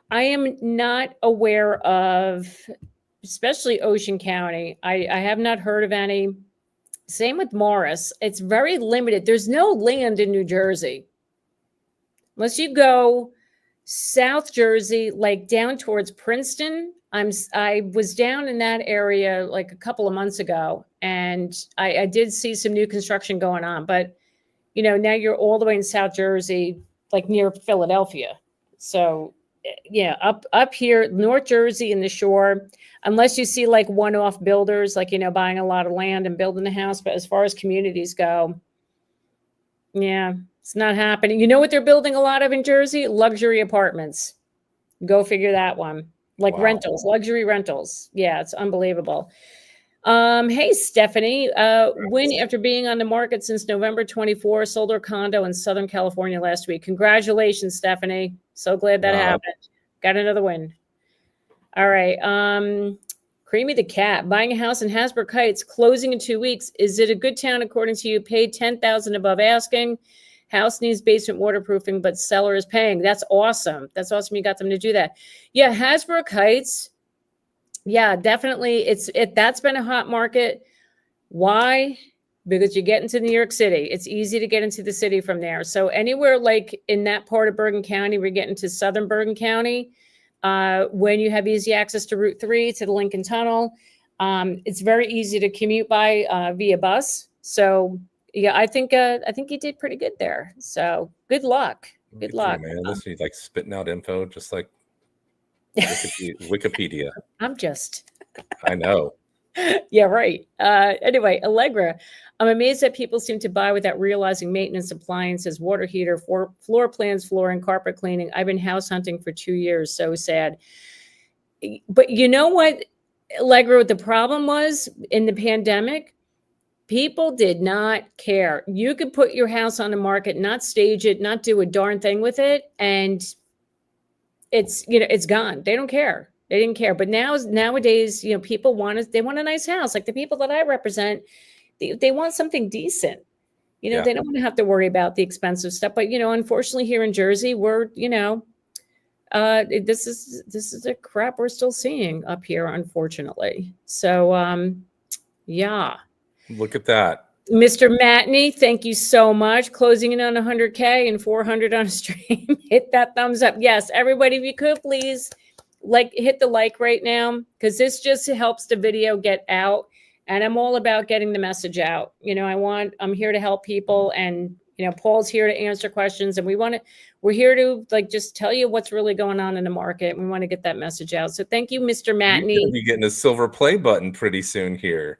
I am not aware of, especially Ocean County. I have not heard of any. Same with Morris. It's very limited. There's no land in New Jersey. Unless you go South Jersey, like down towards Princeton. I was down in that area like a couple of months ago, and I did see some new construction going on. But, now you're all the way in South Jersey, like near Philadelphia. So, yeah, up here, North Jersey and the shore, unless you see like one-off builders, like, buying a lot of land and building a house. But as far as communities go, yeah, it's not happening. You know what they're building a lot of in Jersey? Luxury apartments. Go figure that one. Like rentals, luxury rentals. Yeah, it's unbelievable. Hey, Stephanie, Wynn, after being on the market since November 24, sold her condo in Southern California last week. Congratulations, Stephanie. So glad that happened. Got another win. All right. Creamy the Cat, buying a house in Hasbrook Heights, closing in 2 weeks. Is it a good town according to you? Paid $10,000 above asking. House needs basement waterproofing, but seller is paying. That's awesome. That's awesome. You got them to do that. Yeah, Hasbrook Heights. Yeah, definitely. That's been a hot market. Why? Because you get into New York City. It's easy to get into the city from there. So anywhere like in that part of Bergen County, we're getting to southern Bergen County. When you have easy access to Route 3, to the Lincoln Tunnel, it's very easy to commute by via bus. So yeah, I think you did pretty good there. So good luck. Good luck, man. This is like spitting out info, just like Wikipedia. I know. Yeah, right. Anyway, Allegra, I'm amazed that people seem to buy without realizing maintenance, appliances, water heater, floor plans, flooring, carpet cleaning. I've been house hunting for 2 years. So sad. But you know what, Allegra, what the problem was in the pandemic? People did not care. You could put your house on the market, not stage it, not do a darn thing with it. And it's gone. They don't care. They didn't care. But nowadays, you know, people they want a nice house. Like the people that I represent, they want something decent. You know, they don't want to have to worry about the expensive stuff. But, you know, unfortunately here in Jersey, we're, you know, this is the crap we're still seeing up here, unfortunately. So, yeah. Look at that. Mr. Matney, thank you so much. Closing in on 100K and 400 on a stream. Hit that thumbs up. Yes, everybody, if you could please hit the like right now, because this just helps the video get out. And I'm all about getting the message out. You know, I'm here to help people, and you know, Paul's here to answer questions, and we're here to just tell you what's really going on in the market. We want to get that message out. So thank you, Mr. Matney. You're gonna be getting a silver play button pretty soon here.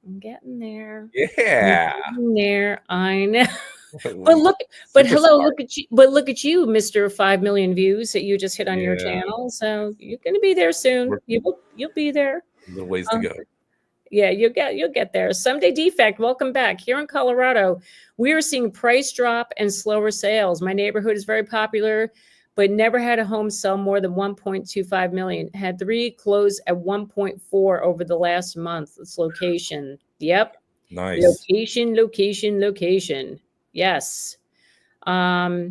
I'm getting there. Yeah. I'm getting there. I know. But hello, look at you. But look at you, Mr. 5 million views that you just hit on your channel. So you're going to be there soon. You'll be there. A little ways to go. Yeah, you'll get there. Someday Defect, welcome back. Here in Colorado, we are seeing price drop and slower sales. My neighborhood is very popular, but never had a home sell more than 1.25 million. Had 3 close at 1.4 over the last month. It's location. Yep. Nice. Location. Yes. Oh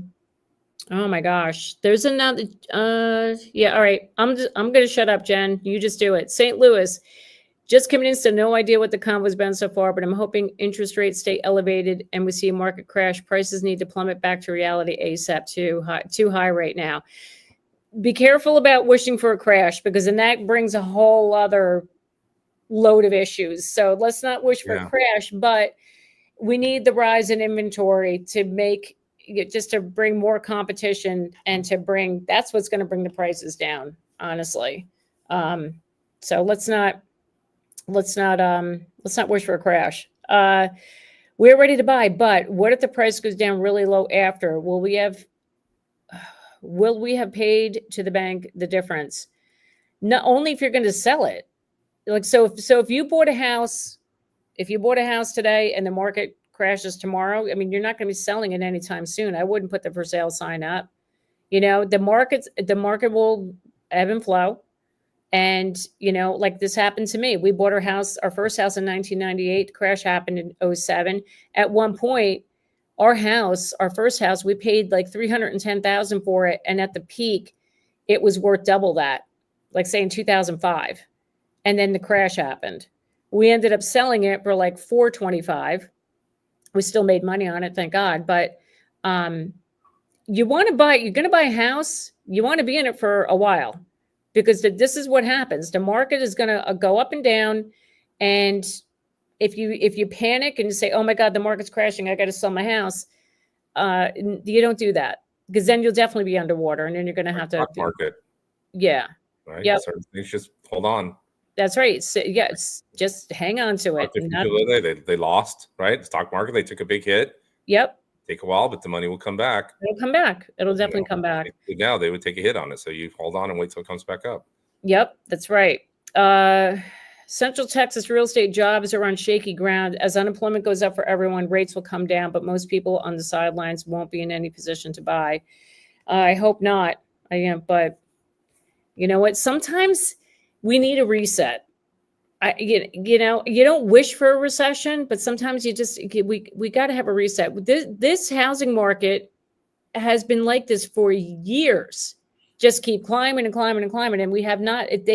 my gosh. There's another. Yeah. All right. I'm going to shut up, Jen. You just do it. St. Louis. Just coming in, so no idea what the convo has been so far, but I'm hoping interest rates stay elevated and we see a market crash. Prices need to plummet back to reality ASAP. Too high right now. Be careful about wishing for a crash, because then that brings a whole other load of issues. So let's not wish for a crash, but we need the rise in inventory to bring more competition, and that's what's going to bring the prices down, honestly. So let's not wish for a crash. We're ready to buy, but what if the price goes down really low after? Will we have paid to the bank the difference? Not only if you're going to sell it. If you bought a house today and the market crashes tomorrow, I mean, you're not going to be selling it anytime soon. I wouldn't put the for sale sign up. You know, the market will ebb and flow. And, you know, like this happened to me. We bought our first house in 1998. Crash happened in 2007. At one point, our first house, we paid like $310,000 for it. And at the peak, it was worth double that, like say in 2005. And then the crash happened. We ended up selling it for like $425,000. We still made money on it, thank God. But you're going to buy a house, you want to be in it for a while. Because this is what happens. The market is going to go up and down. And if you panic and say, oh my God, the market's crashing, I got to sell my house. You don't do that, because then you'll definitely be underwater, and then you're going to have to. Market. Yeah. Right. Yep. Certain things, just hold on. That's right. So, just hang on to it. They lost, right? The stock market, they took a big hit. Yep. Take a while, but the money will come back. It'll come back. It'll definitely come back. Now they would take a hit on it. So you hold on and wait till it comes back up. Yep, that's right. Central Texas real estate jobs are on shaky ground. As unemployment goes up for everyone, rates will come down, but most people on the sidelines won't be in any position to buy. I hope not. But you know what? Sometimes we need a reset. You don't wish for a recession, but sometimes we got to have a reset. This housing market has been like this for years. Just keep climbing and climbing and climbing, and they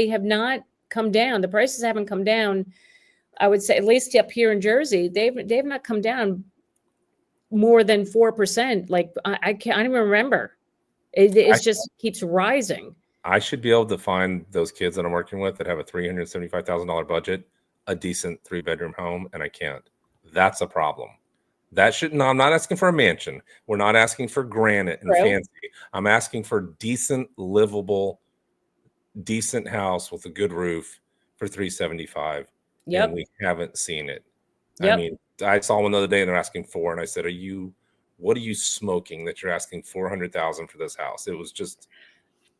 have not come down. The prices haven't come down. I would say, at least up here in Jersey, they've not come down more than 4%. Like I can't even remember. It just keeps rising. I should be able to find those kids that I'm working with that have a $375,000 budget, a decent 3-bedroom home, and I can't. That's a problem. I'm not asking for a mansion. We're not asking for granite and fancy. I'm asking for decent, livable, decent house with a good roof for $375,000. Yep. And we haven't seen it. Yep. I mean, I saw one the other day and they're asking $4 million, and I said, what are you smoking that you're asking $400,000 for this house?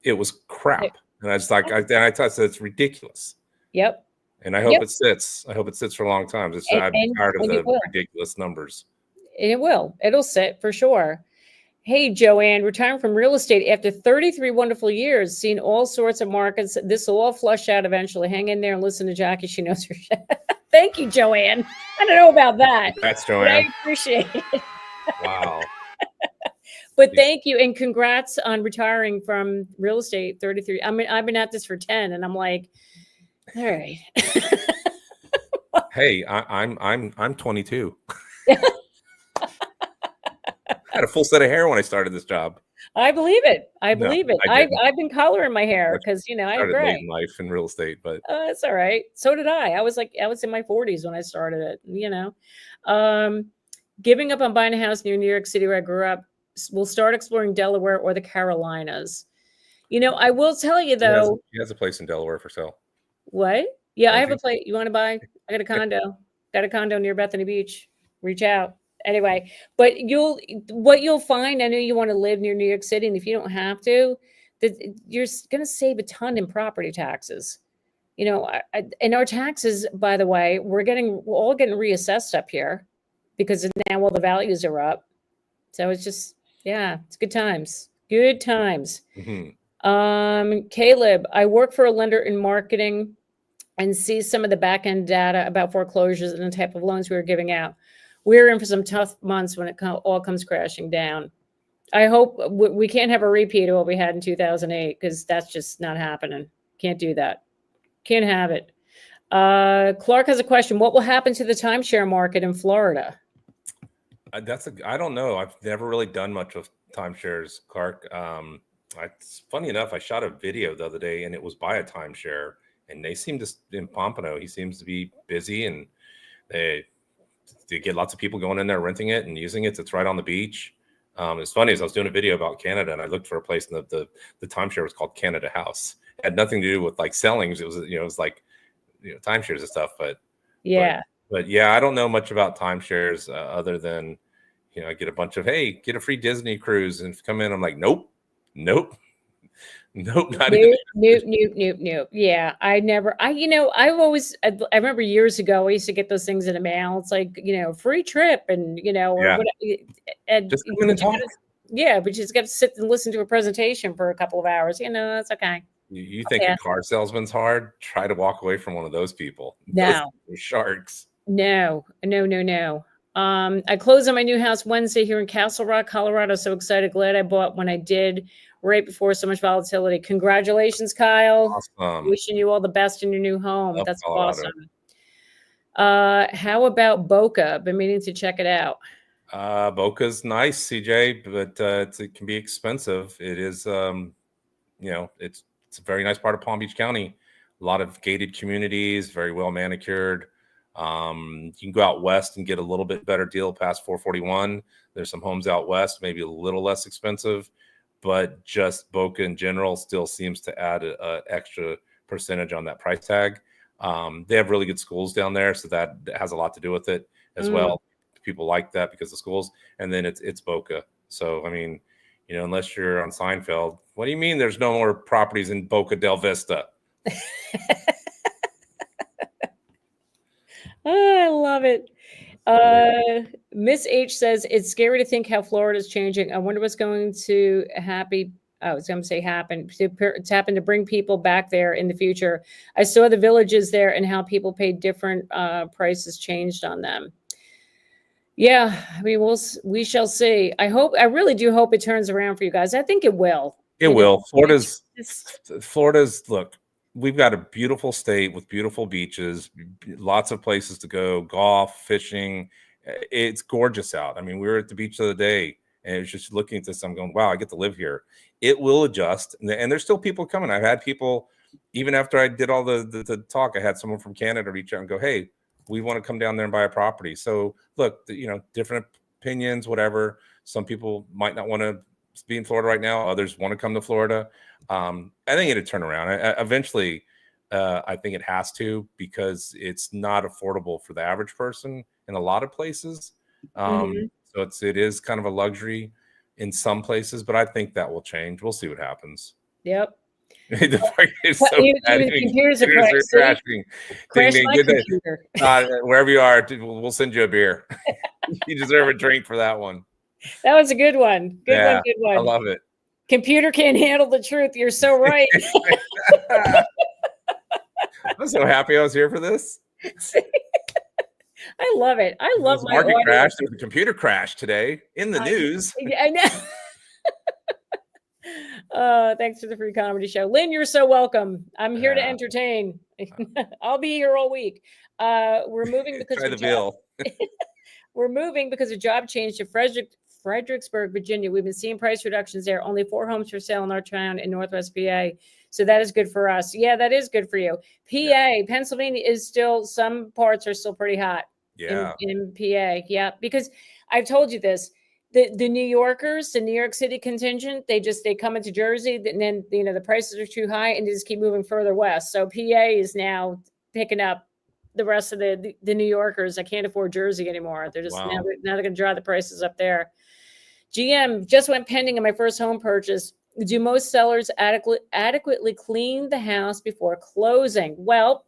It was crap. And I was like, I said, it's ridiculous. Yep. And I hope it sits. I hope it sits for a long time. I'm tired of the ridiculous numbers. It'll sit for sure. Hey, Joanne, retiring from real estate after 33 wonderful years, seen all sorts of markets. This will all flush out eventually. Hang in there and listen to Jackie. She knows her shit. Thank you, Joanne. I don't know about that. That's But Joanne. I appreciate it. Wow. But thank you and congrats on retiring from real estate. 33. I mean, I've been at this for 10, and I'm like, all right. Hey, I'm 22. I had a full set of hair when I started this job. I believe it. I believe it. I I've been coloring my hair because I have started gray. late in life in real estate, but That's all right. So did I. I was in my 40s when I started it. Giving up on buying a house near New York City where I grew up. We'll start exploring Delaware or the Carolinas. I will tell you though. he has a place in Delaware for sale. What? Yeah, I have a place. You want to buy? I got a condo. Got a condo near Bethany Beach. Reach out. Anyway, but what you'll find, I know you want to live near New York City, and if you don't have to, that you're going to save a ton in property taxes. And our taxes, by the way, we're all getting reassessed up here because now all the values are up. So it's just, it's good times. Good times. Mm-hmm. Caleb, I work for a lender in marketing and see some of the back end data about foreclosures and the type of loans we were giving out. We're in for some tough months when it all comes crashing down. I hope we can't have a repeat of what we had in 2008 because that's just not happening. Can't do that. Can't have it. Clark has a question. What will happen to the timeshare market in Florida? I don't know. I've never really done much with timeshares, Clark. It's funny enough, I shot a video the other day and it was by a timeshare, and they seem to, in Pompano, he seems to be busy, and they get lots of people going in there renting it and using it. It's right on the beach. It's funny, as I was doing a video about Canada and I looked for a place, and the timeshare was called Canada House. It had nothing to do with like sellings. It was, it was like, timeshares and stuff, but yeah, I don't know much about timeshares other than, I get a bunch of, hey, get a free Disney cruise and come in. I'm like, nope. Nope, not Nope. Yeah, I remember years ago, I used to get those things in the mail. It's like, free trip and, or whatever. And just come in and talk. Yeah, but you just got to sit and listen to a presentation for a couple of hours. That's okay. You think a car salesman's hard? Try to walk away from one of those people. No. Those sharks. No. I closed on my new house Wednesday here in Castle Rock, Colorado. So excited. Glad I bought when I did right before so much volatility. Congratulations, Kyle. Awesome. Wishing you all the best in your new home. Love That's Colorado. Awesome. How about Boca? Been meaning to check it out. Boca's nice, CJ, but it can be expensive. It is, it's a very nice part of Palm Beach County. A lot of gated communities, very well manicured. You can go out west and get a little bit better deal past 441. There's some homes out west, maybe a little less expensive, but just Boca in general still seems to add a extra percentage on that price tag. They have really good schools down there, so that has a lot to do with it as well. People like that because of schools, and then it's Boca. So I mean, unless you're on Seinfeld, what do you mean there's no more properties in Boca del Vista? I love it. Miss H says it's scary to think how Florida is changing. I wonder what's going to happen. I was going to say happen to bring people back there in the future. I saw the villages there and how people paid different prices changed on them. Yeah, I mean, we shall see. I really do hope it turns around for you guys. I think it will. It will. Florida's look. We've got a beautiful state with beautiful beaches, lots of places to go, golf, fishing. It's gorgeous out. I mean, we were at the beach the other day, and it was just looking at this. I'm going, wow, I get to live here. It will adjust, and there's still people coming. I've had people, even after I did all the talk, I had someone from Canada reach out and go, hey, we want to come down there and buy a property. So look, different opinions, whatever. Some people might not want to be in Florida right now. Others want to come to Florida. I think it'll turn around. Eventually, I think it has to, because it's not affordable for the average person in a lot of places. So it is kind of a luxury in some places, but I think that will change. We'll see what happens. Yep. Computers are crashing. Crash my computer. Wherever you are, we'll send you a beer. You deserve a drink for that one. That was a good one. Good one. Good I one. love it. Computer can't handle the truth. You're so right. I'm so happy I was here for this. I love it. I love this my market audience. crash. There's a computer crash today in the news. I know. Thanks for the free comedy show. Lynn, you're so welcome. I'm here to entertain. I'll be here all week. We're moving because of job. We're moving because of job change to Fredericksburg, Virginia. We've been seeing price reductions there. Only 4 homes for sale in our town in Northwest PA. So that is good for us. Yeah, that is good for you. PA, Pennsylvania is still, some parts are still pretty hot. Yeah. In PA. Yeah. Because I've told you this, the New Yorkers, the New York City contingent, they come into Jersey and then, the prices are too high and they just keep moving further west. So PA is now picking up the rest of the New Yorkers that can't afford Jersey anymore. They're just now they're going to drive the prices up there. GM just went pending on my first home purchase. Do most sellers adequately clean the house before closing? Well,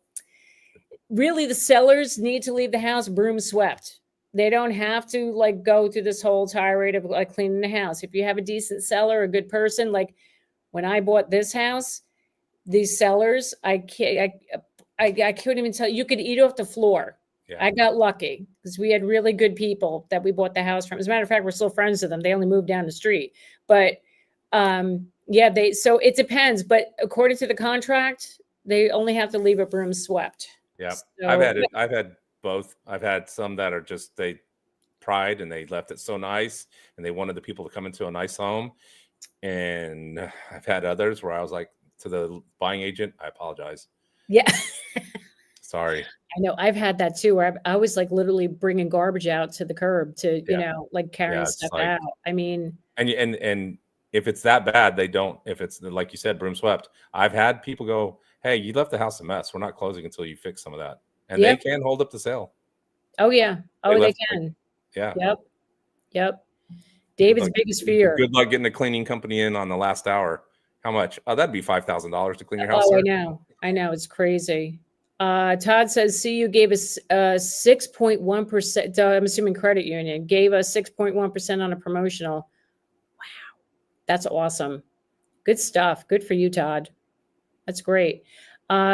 really, the sellers need to leave the house broom swept. They don't have to go through this whole tirade of cleaning the house. If you have a decent seller, a good person, like when I bought this house, these sellers, I couldn't even tell you could eat off the floor. Yeah. I got lucky because we had really good people that we bought the house from. As a matter of fact, we're still friends with them. They only moved down the street, but so it depends. But according to the contract, they only have to leave a broom swept. Yeah. So, I've had both. I've had some that are just, they pried and they left it so nice and they wanted the people to come into a nice home. And I've had others where I was like to the buying agent, I apologize. Yeah. Sorry. I know. I've had that too, where I was literally bringing garbage out to the curb to, carrying stuff out. I mean, and if it's that bad, they don't, if it's like you said, broom swept, I've had people go, hey, you left the house a mess. We're not closing until you fix some of that. And they can hold up the sale. Oh yeah. Oh, they can. Yep. David's biggest fear. Good luck getting a cleaning company in on the last hour. How much? Oh, that'd be $5,000 to clean your house. Oh, I know. It's crazy. Todd says, CU gave us 6.1%. I'm assuming credit union gave us 6.1% on a promotional. Wow. That's awesome. Good stuff. Good for you, Todd. That's great.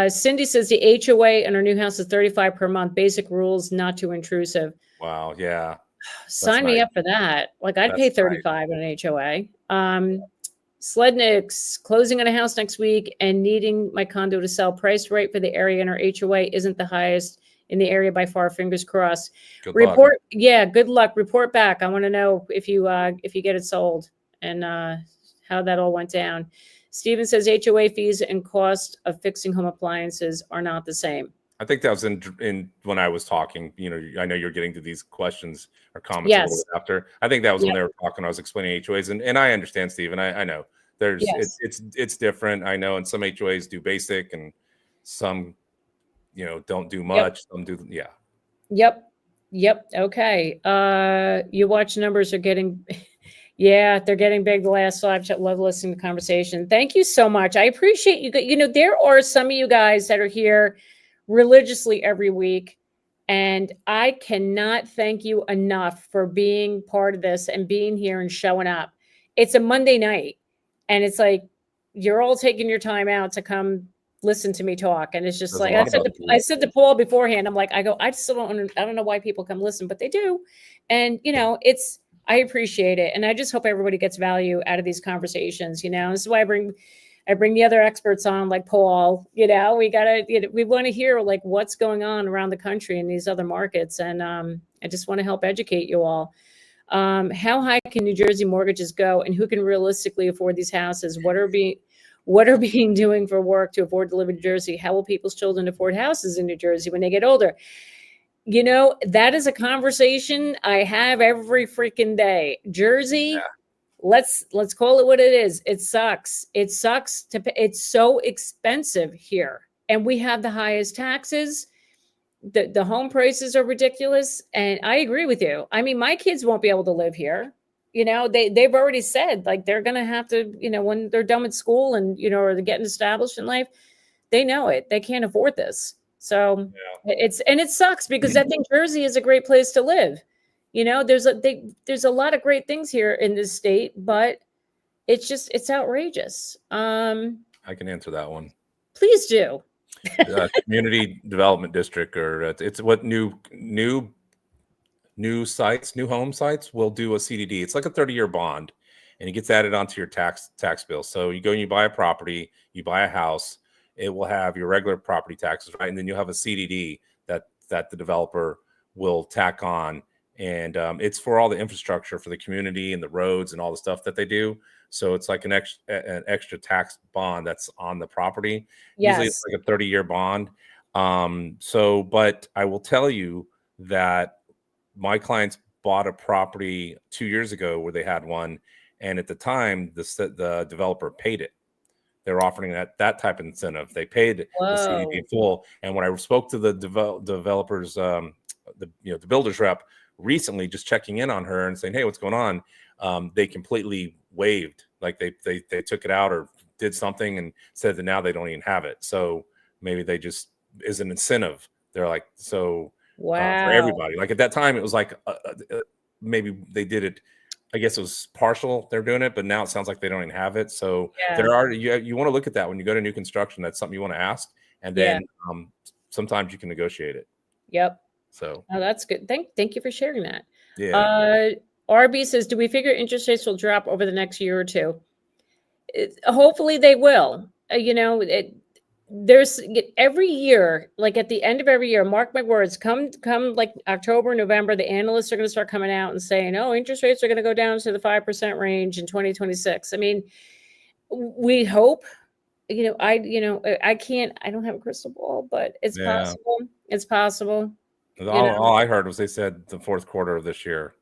Cindy says the HOA in our new house is $35 per month. Basic rules, not too intrusive. Wow. Yeah. Sign me up for that. I'd pay $35 on an HOA. Slednick's closing on a house next week and needing my condo to sell. Price right for the area in our HOA isn't the highest in the area by far. Fingers crossed. Good luck. Yeah, good luck. Report back. I want to know if you get it sold and how that all went down. Steven says HOA fees and cost of fixing home appliances are not the same. I think that was in when I was talking. I know you're getting to these questions or comments a little bit after. I think that was when they were talking. I was explaining HOAs, and I understand, Steve, and I know there's it's different. I know, and some HOAs do basic, and some don't do much. Some do, Yep. Okay. Your watch numbers are getting. Yeah, they're getting big. The last 5. Love listening to conversation. Thank you so much. I appreciate you. There are some of you guys that are here religiously every week, and I cannot thank you enough for being part of this and being here and showing up. It's a Monday night, and it's like you're all taking your time out to come listen to me talk, and it's just I said to Paul beforehand, I'm like, I still I don't know why people come listen, but they do, and I appreciate it, and I just hope everybody gets value out of these conversations. This is why I bring the other experts on, like Paul. We want to hear what's going on around the country in these other markets, and I just want to help educate you all. How high can New Jersey mortgages go, and who can realistically afford these houses? What are being doing for work to afford to live in New Jersey? How will people's children afford houses in New Jersey when they get older? That is a conversation I have every freaking day. Jersey. Yeah. Let's call it what it is. It sucks. It's so expensive here. And we have the highest taxes. The home prices are ridiculous. And I agree with you. I mean, my kids won't be able to live here. They've already said they're going to have to, when they're done with school and, or they're getting established in life, they know it. They can't afford this. So it sucks because I think Jersey is a great place to live. You know, there's a lot of great things here in this state, but it's outrageous. I can answer that one. Please do. Community development district, or it's what new home sites will do a CDD. It's like a 30-year bond, and it gets added onto your tax bill. So you go and you buy a property, you buy a house, it will have your regular property taxes, right? And then you'll have a CDD that the developer will tack on. And it's for all the infrastructure for the community and the roads and all the stuff that they do. So it's like an extra tax bond that's on the property. Yes. Usually it's like a 30-year bond. But I will tell you that my clients bought a property 2 years ago where they had one. And at the time, the developer paid it. They were offering that type of incentive. They paid the CDD in full. And when I spoke to the developers, the builder's rep recently, just checking in on her and saying, "Hey, what's going on?" They completely waived, like they took it out or did something and said that now they don't even have it. So maybe they just is an incentive. They're like, so wow, for everybody. Like at that time, it was like maybe they did it. I guess it was partial. They're doing it, but now it sounds like they don't even have it. So there are you want to look at that when you go to new construction. That's something you want to ask, and then sometimes you can negotiate it. Yep. So that's good. Thank you for sharing that. Yeah. RB says, do we figure interest rates will drop over the next year or two? Hopefully they will. There's every year, like at the end of every year, mark my words, come like October, November, the analysts are going to start coming out and saying, oh, interest rates are going to go down to the 5% range in 2026. I mean, we hope. I don't have a crystal ball, but it's possible. It's possible. All I heard was they said the fourth quarter of this year.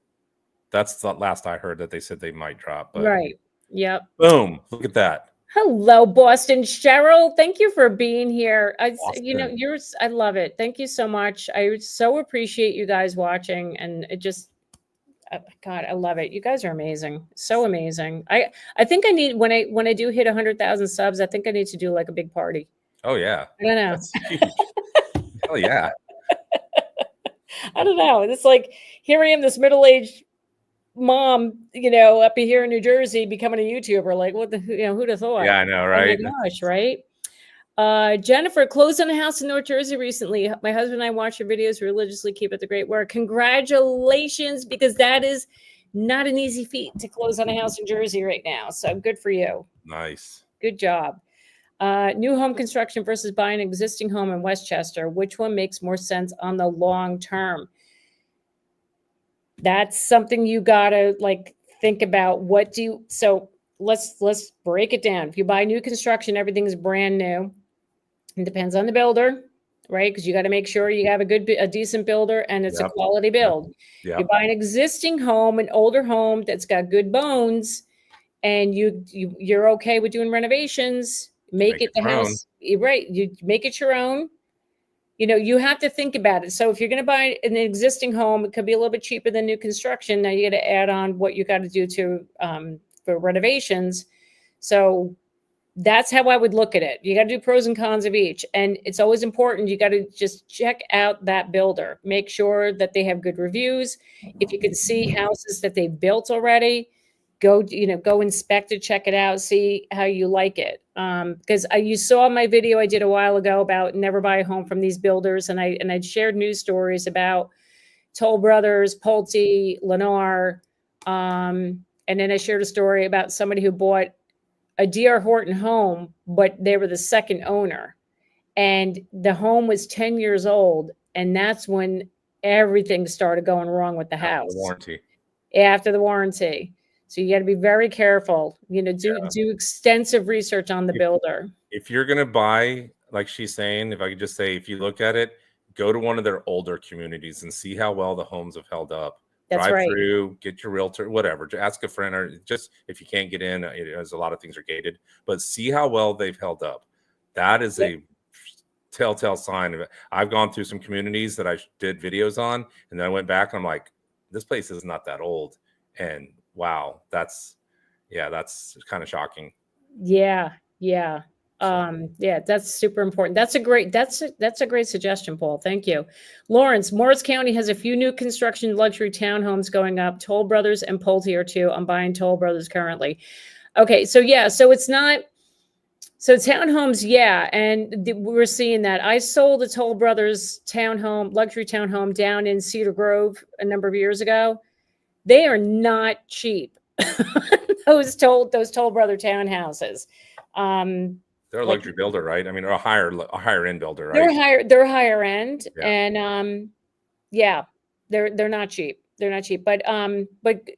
That's the last I heard, that they said they might drop. But right. Yep. Boom. Look at that. Hello, Boston. Cheryl, thank you for being here. I love it. Thank you so much. I so appreciate you guys watching, and it just, God, I love it. You guys are amazing. So amazing. I think I need, when I do hit 100,000 subs, I think I need to do like a big party. Oh yeah. I don't know. That's huge. Hell yeah. I don't know. It's like, here I am, this middle-aged mom, up here in New Jersey, becoming a YouTuber. Like, what the, who'd have thought? Yeah, I know, right? Oh my gosh, right? Jennifer closed on a house in North Jersey recently. My husband and I watch your videos religiously. Keep up the great work. Congratulations, because that is not an easy feat to close on a house in Jersey right now. So good for you. Nice. Good job. New home construction versus buying an existing home in Westchester. Which one makes more sense on the long term? That's something you gotta think about. So let's break it down. If you buy new construction, everything's brand new. It depends on the builder, right? Because you got to make sure you have a decent builder and it's a quality build. Yep. You buy an existing home, an older home that's got good bones, and you're okay with doing renovations. Make it the house, right? You make it your own. You have to think about it. So if you're going to buy an existing home, it could be a little bit cheaper than new construction. Now you got to add on what you got to do for renovations. So that's how I would look at it. You got to do pros and cons of each. And it's always important. You got to just check out that builder. Make sure that they have good reviews. If you can see houses that they've built already, go inspect it, check it out, see how you like it. Because you saw my video I did a while ago about never buy a home from these builders. And I shared news stories about Toll Brothers, Pulte, Lennar. And then I shared a story about somebody who bought a D.R. Horton home, but they were the second owner. And the home was 10 years old. And that's when everything started going wrong with the house. After the warranty. So you got to be very careful, do extensive research on the builder. If you're going to buy, like she's saying, if I could just say, if you look at it, go to one of their older communities and see how well the homes have held up. That's Drive right. through, get your realtor, whatever. Ask a friend, or just if you can't get in, there's a lot of things are gated, but see how well they've held up. That is a telltale sign of it. I've gone through some communities that I did videos on, and then I went back and I'm like, this place is not that old. And wow, that's kind of shocking. Yeah. Yeah, that's super important. That's a great suggestion, Paul. Thank you. Lawrence, Morris County has a few new construction luxury townhomes going up. Toll Brothers and Pulte are two. I'm buying Toll Brothers currently. Okay, so yeah, so it's not so townhomes, yeah, and we're seeing that. I sold a Toll Brothers luxury townhome down in Cedar Grove a number of years ago. They are not cheap. those Toll Brother townhouses. They're a luxury builder, right? I mean, they're a higher end builder, They're right? They're higher end, Yeah. and yeah, they're not cheap. They're not cheap, but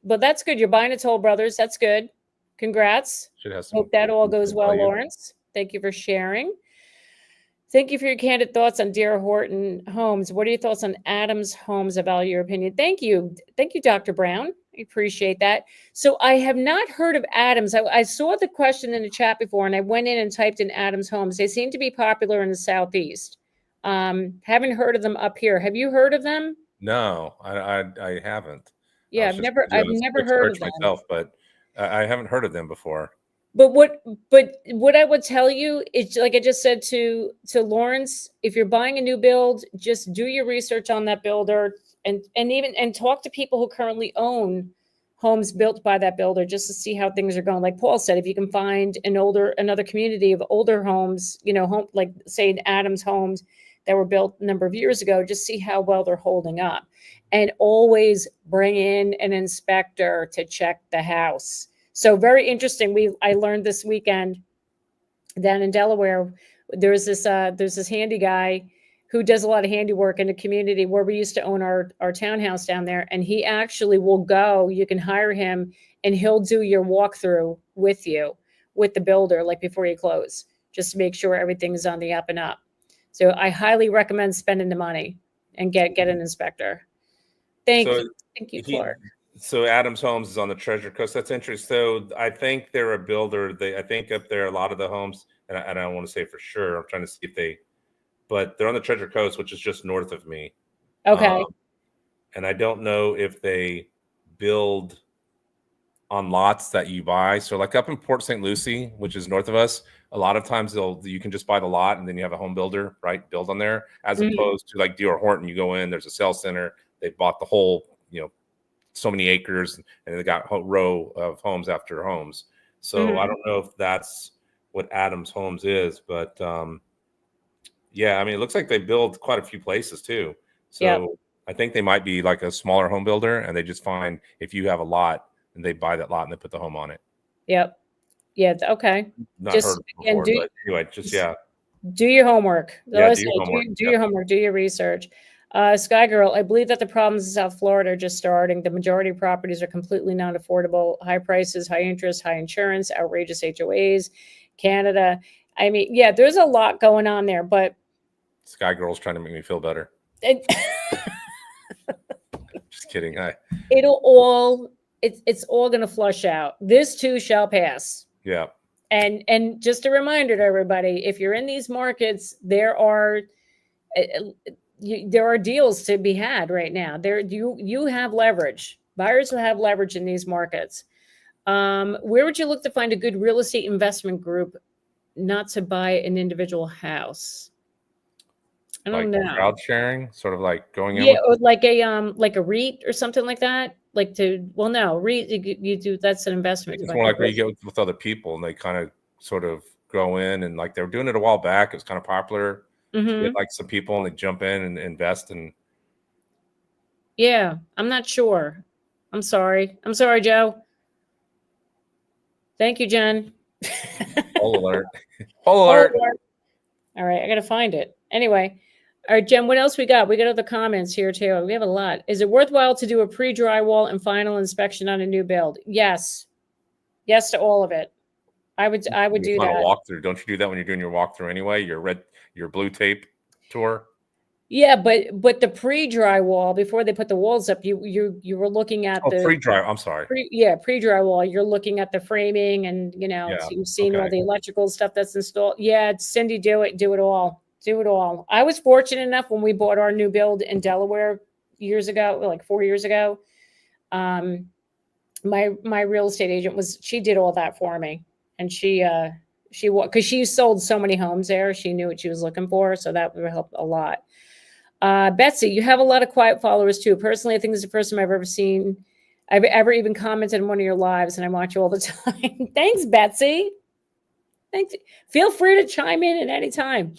that's good. You're buying a Toll Brothers. That's good. Congrats. Should have some. Hope that all goes well, value. Lawrence. Thank you for sharing. Thank you for your candid thoughts on D.R. Horton Homes. What are your thoughts on Adams Homes? I value your opinion. Thank you. Thank you, Dr. Brown. I appreciate that. So I have not heard of Adams. I saw the question in the chat before, and I went in and typed in Adams Homes. They seem to be popular in the Southeast. Haven't heard of them up here. Have you heard of them? No, I haven't. Yeah, I've never heard of them myself, but I haven't heard of them before. But what I would tell you is, like I just said to Lawrence, if you're buying a new build, just do your research on that builder and talk to people who currently own homes built by that builder just to see how things are going. Like Paul said, if you can find another community of older homes, like say Adams Homes that were built a number of years ago, just see how well they're holding up. And always bring in an inspector to check the house. So very interesting. I learned this weekend down in Delaware, there's this handy guy who does a lot of handiwork in the community where we used to own our townhouse down there. And he actually will go, you can hire him and he'll do your walkthrough with you, with the builder, like before you close, just to make sure everything's on the up and up. So I highly recommend spending the money and get an inspector. Thank you, Clark. So Adams Homes is on the Treasure Coast. That's interesting. So I think they're a builder. I think up there, a lot of the homes, and I don't want to say for sure. I'm trying to see but they're on the Treasure Coast, which is just north of me. Okay. And I don't know if they build on lots that you buy. So like up in Port St. Lucie, which is north of us, a lot of times you can just buy the lot and then you have a home builder, right, build on there, as opposed to like D.R. Horton. You go in, there's a sales center. They bought the whole, so many acres, and they got a row of homes after homes. So I don't know if that's what Adams Homes is, but yeah, I mean, it looks like they build quite a few places too. So I think they might be like a smaller home builder, and they just find if you have a lot and they buy that lot and they put the home on it. Yep. Yeah. Okay. Not heard of before, but anyway, do your homework. Yeah, do your homework, do your research. Sky Girl, I believe that the problems in South Florida are just starting. The majority of properties are completely non-affordable, high prices, high interest, high insurance, outrageous HOAs, Canada. I mean, yeah, there's a lot going on there, but Sky Girl's trying to make me feel better. Just kidding. It's all going to flush out. This too shall pass. Yeah. And just a reminder to everybody, if you're in these markets, there are deals to be had right now. You have leverage. Buyers will have leverage in these markets. Where would you look to find a good real estate investment group not to buy an individual house? I don't know. Crowd sharing, sort of like going in. Yeah, or like a REIT or something like that. REIT, you do, that's an investment. It's more like where you get with other people and they kind of sort of go in, and like they were doing it a while back. It was kind of popular. Get like some people and they jump in and invest. And yeah, I'm not sure. I'm sorry, Joe. Thank you, Jen. Whole alert. Whole alert. All right, I gotta find it. Anyway, all right, Jen, what else we got? We got other comments here too. We have a lot. Is it worthwhile to do a pre-drywall and final inspection on a new build? Yes to all of it. I would do that. Walkthrough. Don't you do that when you're doing your walkthrough anyway? Your blue tape tour. Yeah, but the pre-drywall, before they put the walls up, you were looking at the pre-dry. I'm sorry. Pre-drywall. You're looking at the framing and so you've seen all the electrical stuff that's installed. Yeah, Cindy, do it all. I was fortunate enough when we bought our new build in Delaware years ago, like 4 years ago. My real estate agent she did all that for me, and she because she sold so many homes there. She knew what she was looking for. So that would help a lot. Betsy, you have a lot of quiet followers too. Personally, I think this is the first time I've ever seen, I've ever even commented on one of your lives, and I watch you all the time. Thanks, Betsy. Thanks. Feel free to chime in at any time.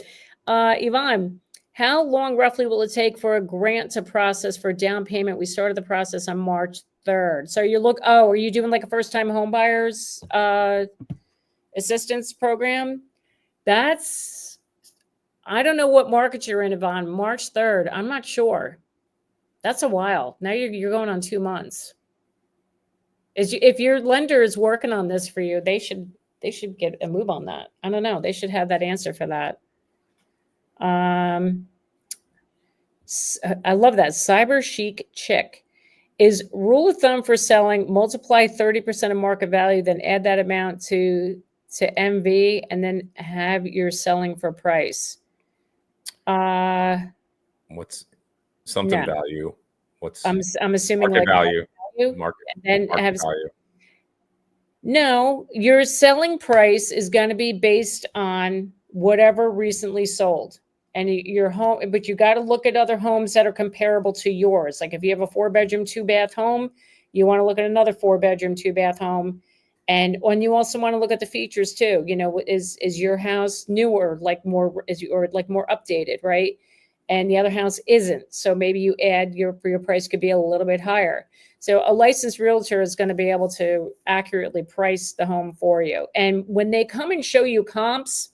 Yvonne, how long roughly will it take for a grant to process for down payment? We started the process on March 3rd. So are you doing like a first-time home buyers assistance program? I don't know what market you're in, Yvonne. March 3rd. I'm not sure. That's a while. Now you're going on 2 months. If your lender is working on this for you, they should get a move on that. I don't know. They should have that answer for that. I love that. Cyber chic chick. Is rule of thumb for selling, multiply 30% of market value, then add that amount to MV, and then have your selling for price. What's something value? What's I'm assuming market like value. Market value. No, your selling price is going to be based on whatever recently sold. And your home, but you got to look at other homes that are comparable to yours. Like if you have a 4-bedroom, 2-bath home, you want to look at another 4-bedroom, 2-bath home. And you also want to look at the features too. You know, is your house newer, like more updated, right? And the other house isn't. So maybe you add your price could be a little bit higher. So a licensed realtor is going to be able to accurately price the home for you. And when they come and show you comps,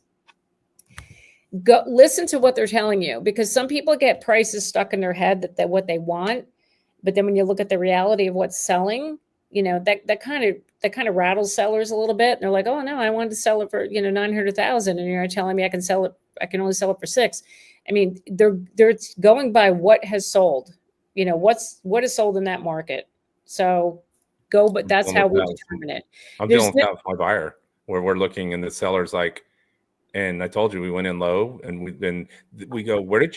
go listen to what they're telling you, because some people get prices stuck in their head that what they want, but then when you look at the reality of what's selling, you know, that kind of rattles sellers a little bit. And they're like, oh no, I wanted to sell it for 900,000, and you're telling me I can only sell it for 6. I mean, they're going by what has sold, what is sold in that market. So but that's how we determine it. I'm dealing with that with my buyer, where we're looking and the seller's like, and I told you we went in low, and we go, where did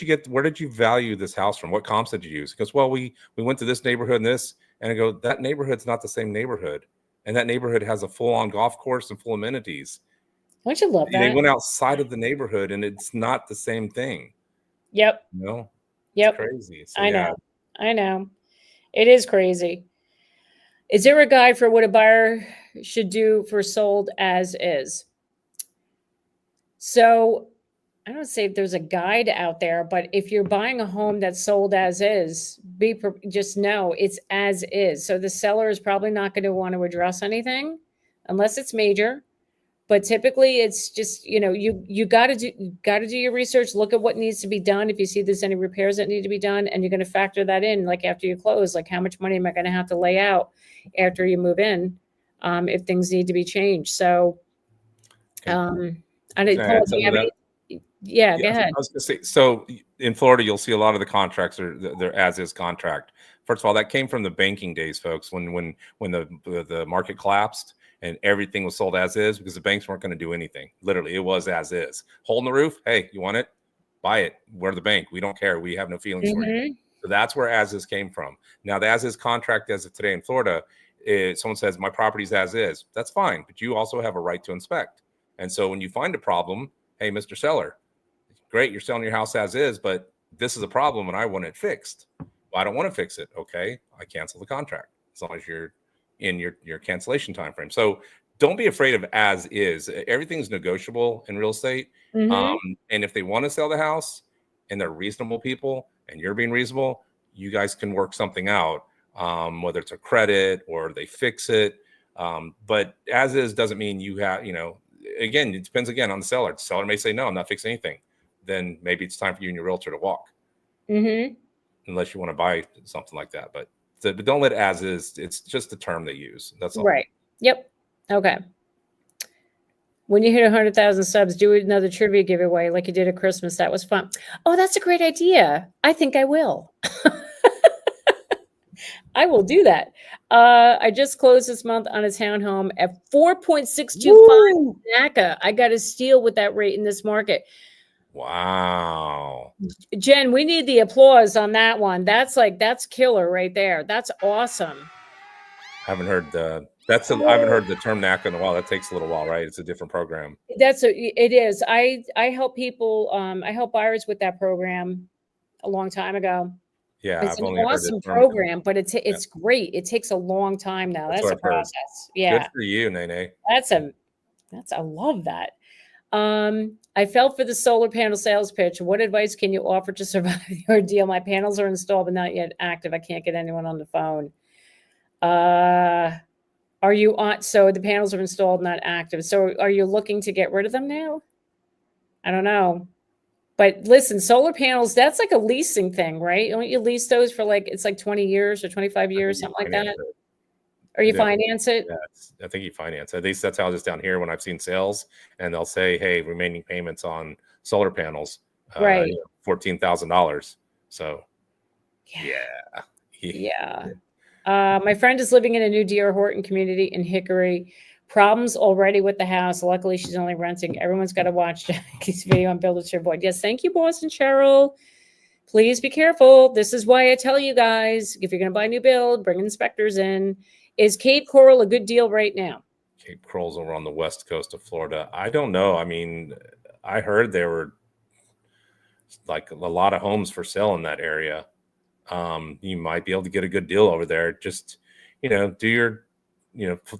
you value this house from? What comps did you use? Because we went to this neighborhood and this, and I go, that neighborhood's not the same neighborhood, and that neighborhood has a full-on golf course and full amenities. Don't you love that? They went outside of the neighborhood, and it's not the same thing. Yep. No. Yep. It's crazy. So, I know. It is crazy. Is there a guide for what a buyer should do for sold as is? So I don't say if there's a guide out there, but if you're buying a home that's sold as is, just know it's as is. So the seller is probably not going to want to address anything unless it's major. But typically it's just, you got to do your research, look at what needs to be done. If you see there's any repairs that need to be done, and you're going to factor that in, like after you close, like how much money am I going to have to lay out after you move in, if things need to be changed. So, go ahead. I was going to say, so in Florida, you'll see a lot of the contracts they're as is contract. First of all, that came from the banking days, folks, when the market collapsed and everything was sold as is, because the banks weren't going to do anything. Literally, it was as is. Hole in the roof. Hey, you want it? Buy it. We're the bank. We don't care. We have no feelings for you. So that's where as is came from. Now, the as is contract as of today in Florida, someone says my property's as is. That's fine, but you also have a right to inspect. And so when you find a problem, hey, Mr. Seller, great, you're selling your house as is, but this is a problem and I want it fixed. Well, I don't want to fix it. Okay, I cancel the contract as long as you're in your cancellation time frame. So don't be afraid of as is. Everything's negotiable in real estate. And if they want to sell the house and they're reasonable people and you're being reasonable, you guys can work something out, whether it's a credit or they fix it. But as is doesn't mean you have, again, it depends on the seller. The seller may say, no, I'm not fixing anything. Then maybe it's time for you and your realtor to walk. Unless you want to buy something like that. But don't let as is. It's just the term they use. That's all. Right. Yep. Okay. When you hit 100,000 subs, do another trivia giveaway like you did at Christmas. That was fun. Oh, that's a great idea. I think I will. I will do that. I just closed this month on a townhome at 4.625 NACA. I got a steal with that rate in this market. Wow. Jen, we need the applause on that one. That's killer right there. That's awesome. Haven't heard I haven't heard the term NACA in a while. That takes a little while, right? It's a different program. It is. I help people. I help buyers with that program a long time ago. Yeah, It's I've an only heard awesome the term. program, but it's great. It takes a long time now. That's a process. Yeah. Good for you, Nene. I love that. I fell for the solar panel sales pitch. What advice can you offer to survive the ordeal? My panels are installed but not yet active. I can't get anyone on the phone. Are you on? So the panels are installed, not active. So are you looking to get rid of them now? I don't know. But listen, solar panels, that's like a leasing thing, right? Don't you lease those for it's like 20 years or 25 years, something like that? Or you finance it? Yeah, I think you finance it. At least that's how it is down here when I've seen sales, and they'll say, hey, remaining payments on solar panels, right, $14,000. So yeah. My friend is living in a new D.R. Horton community in Hickory. Problems already with the house. Luckily, she's only renting. Everyone's got to watch Jackie's video on Build It to Avoid. Yes, thank you, Boston Cheryl. Please be careful. This is why I tell you guys, if you're going to buy a new build, bring inspectors in. Is Cape Coral a good deal right now? Cape Coral's over on the west coast of Florida. I don't know. I mean, I heard there were like a lot of homes for sale in that area. You might be able to get a good deal over there. Just, do your,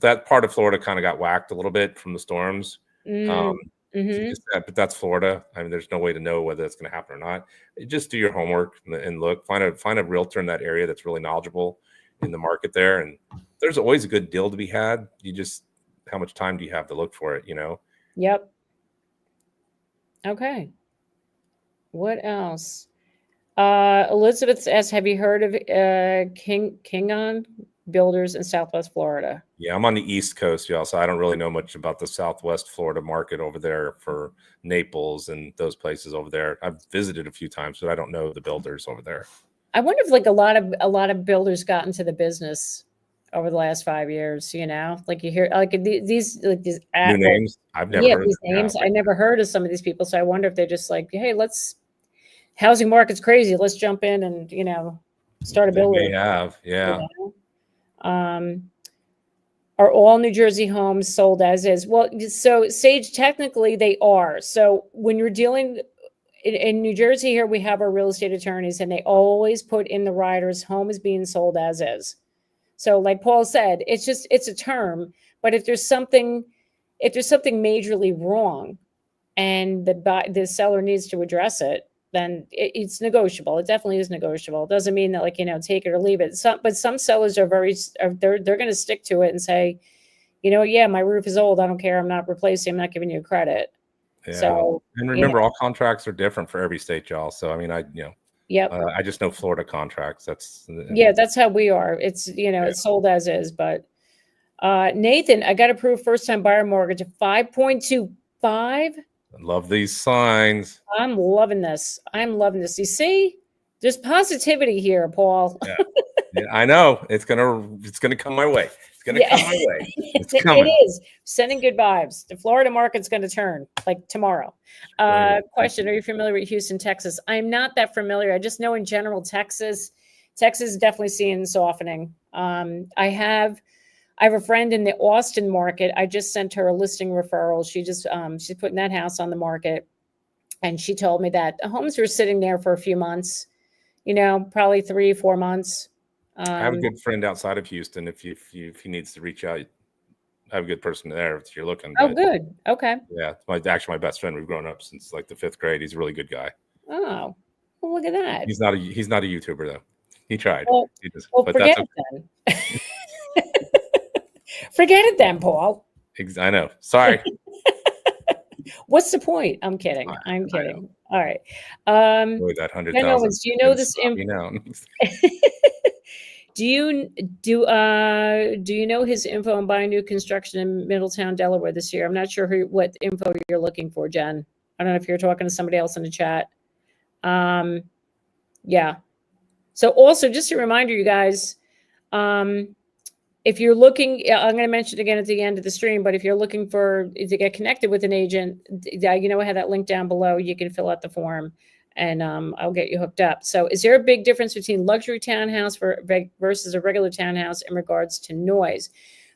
that part of Florida kind of got whacked a little bit from the storms. But that's Florida. I mean, there's no way to know whether it's going to happen or not. Just do your homework and look, find a realtor in that area that's really knowledgeable in the market there. And there's always a good deal to be had. How much time do you have to look for it, Yep. Okay. What else? Elizabeth asks, have you heard of Kingon Builders in Southwest Florida? Yeah, I'm on the East Coast, y'all, so I don't really know much about the Southwest Florida market over there for Naples and those places over there. I've visited a few times, but I don't know the builders over there. I wonder if a lot of builders got into the business over the last 5 years. Like you hear these new names. I've never heard these names. I never heard of some of these people, so I wonder if they're just like, hey, housing market's crazy. Let's jump in and start a builder. They have, yeah. Are all New Jersey homes sold as is? Well, so Sage, technically they are. So when you're dealing in New Jersey here, we have our real estate attorneys, and they always put in the riders, home is being sold as is. So like Paul said, it's a term, but if there's something majorly wrong and the seller needs to address it, then it's negotiable. It definitely is negotiable. It doesn't mean that take it or leave it. But some sellers are they're going to stick to it and say, yeah, my roof is old. I don't care. I'm not replacing. I'm not giving you credit. Yeah. So, and remember, all contracts are different for every state, y'all. So, I mean, I just know Florida contracts. That's how we are. It's, it's sold as is. But Nathan, I got approved first time buyer mortgage of 5.25. I love these signs. I'm loving this. You see, there's positivity here, Paul. Yeah, I know. It's gonna come my way. It's gonna come my way. It's coming. It is. Sending good vibes. The Florida market's going to turn tomorrow. Question: are you familiar with Houston, Texas? I'm not that familiar. I just know in general, Texas is definitely seeing softening. I have a friend in the Austin market. I just sent her a listing referral. She's putting that house on the market, and she told me that the homes were sitting there for a few months. Probably 3-4 months. I have a good friend outside of Houston. If he needs to reach out, I have a good person there if you're looking. Oh, good. Okay. Yeah, it's my best friend. We've grown up since the 5th grade. He's a really good guy. Oh, well, look at that. He's not a YouTuber though. He tried. Well, forget it then. Forget it then, Paul. I know. Sorry. What's the point? I'm kidding. I'm kidding. All right. Boy, that 100,000. Do you know this? Do you know his info on buying new construction in Middletown, Delaware this year? I'm not sure what info you're looking for, Jen. I don't know if you're talking to somebody else in the chat. Yeah. So also, just a reminder, you guys, if you're looking, I'm going to mention it again at the end of the stream, but if you're looking to get connected with an agent, I have that link down below. You can fill out the form and I'll get you hooked up. So is there a big difference between luxury townhouse versus a regular townhouse in regards to noise?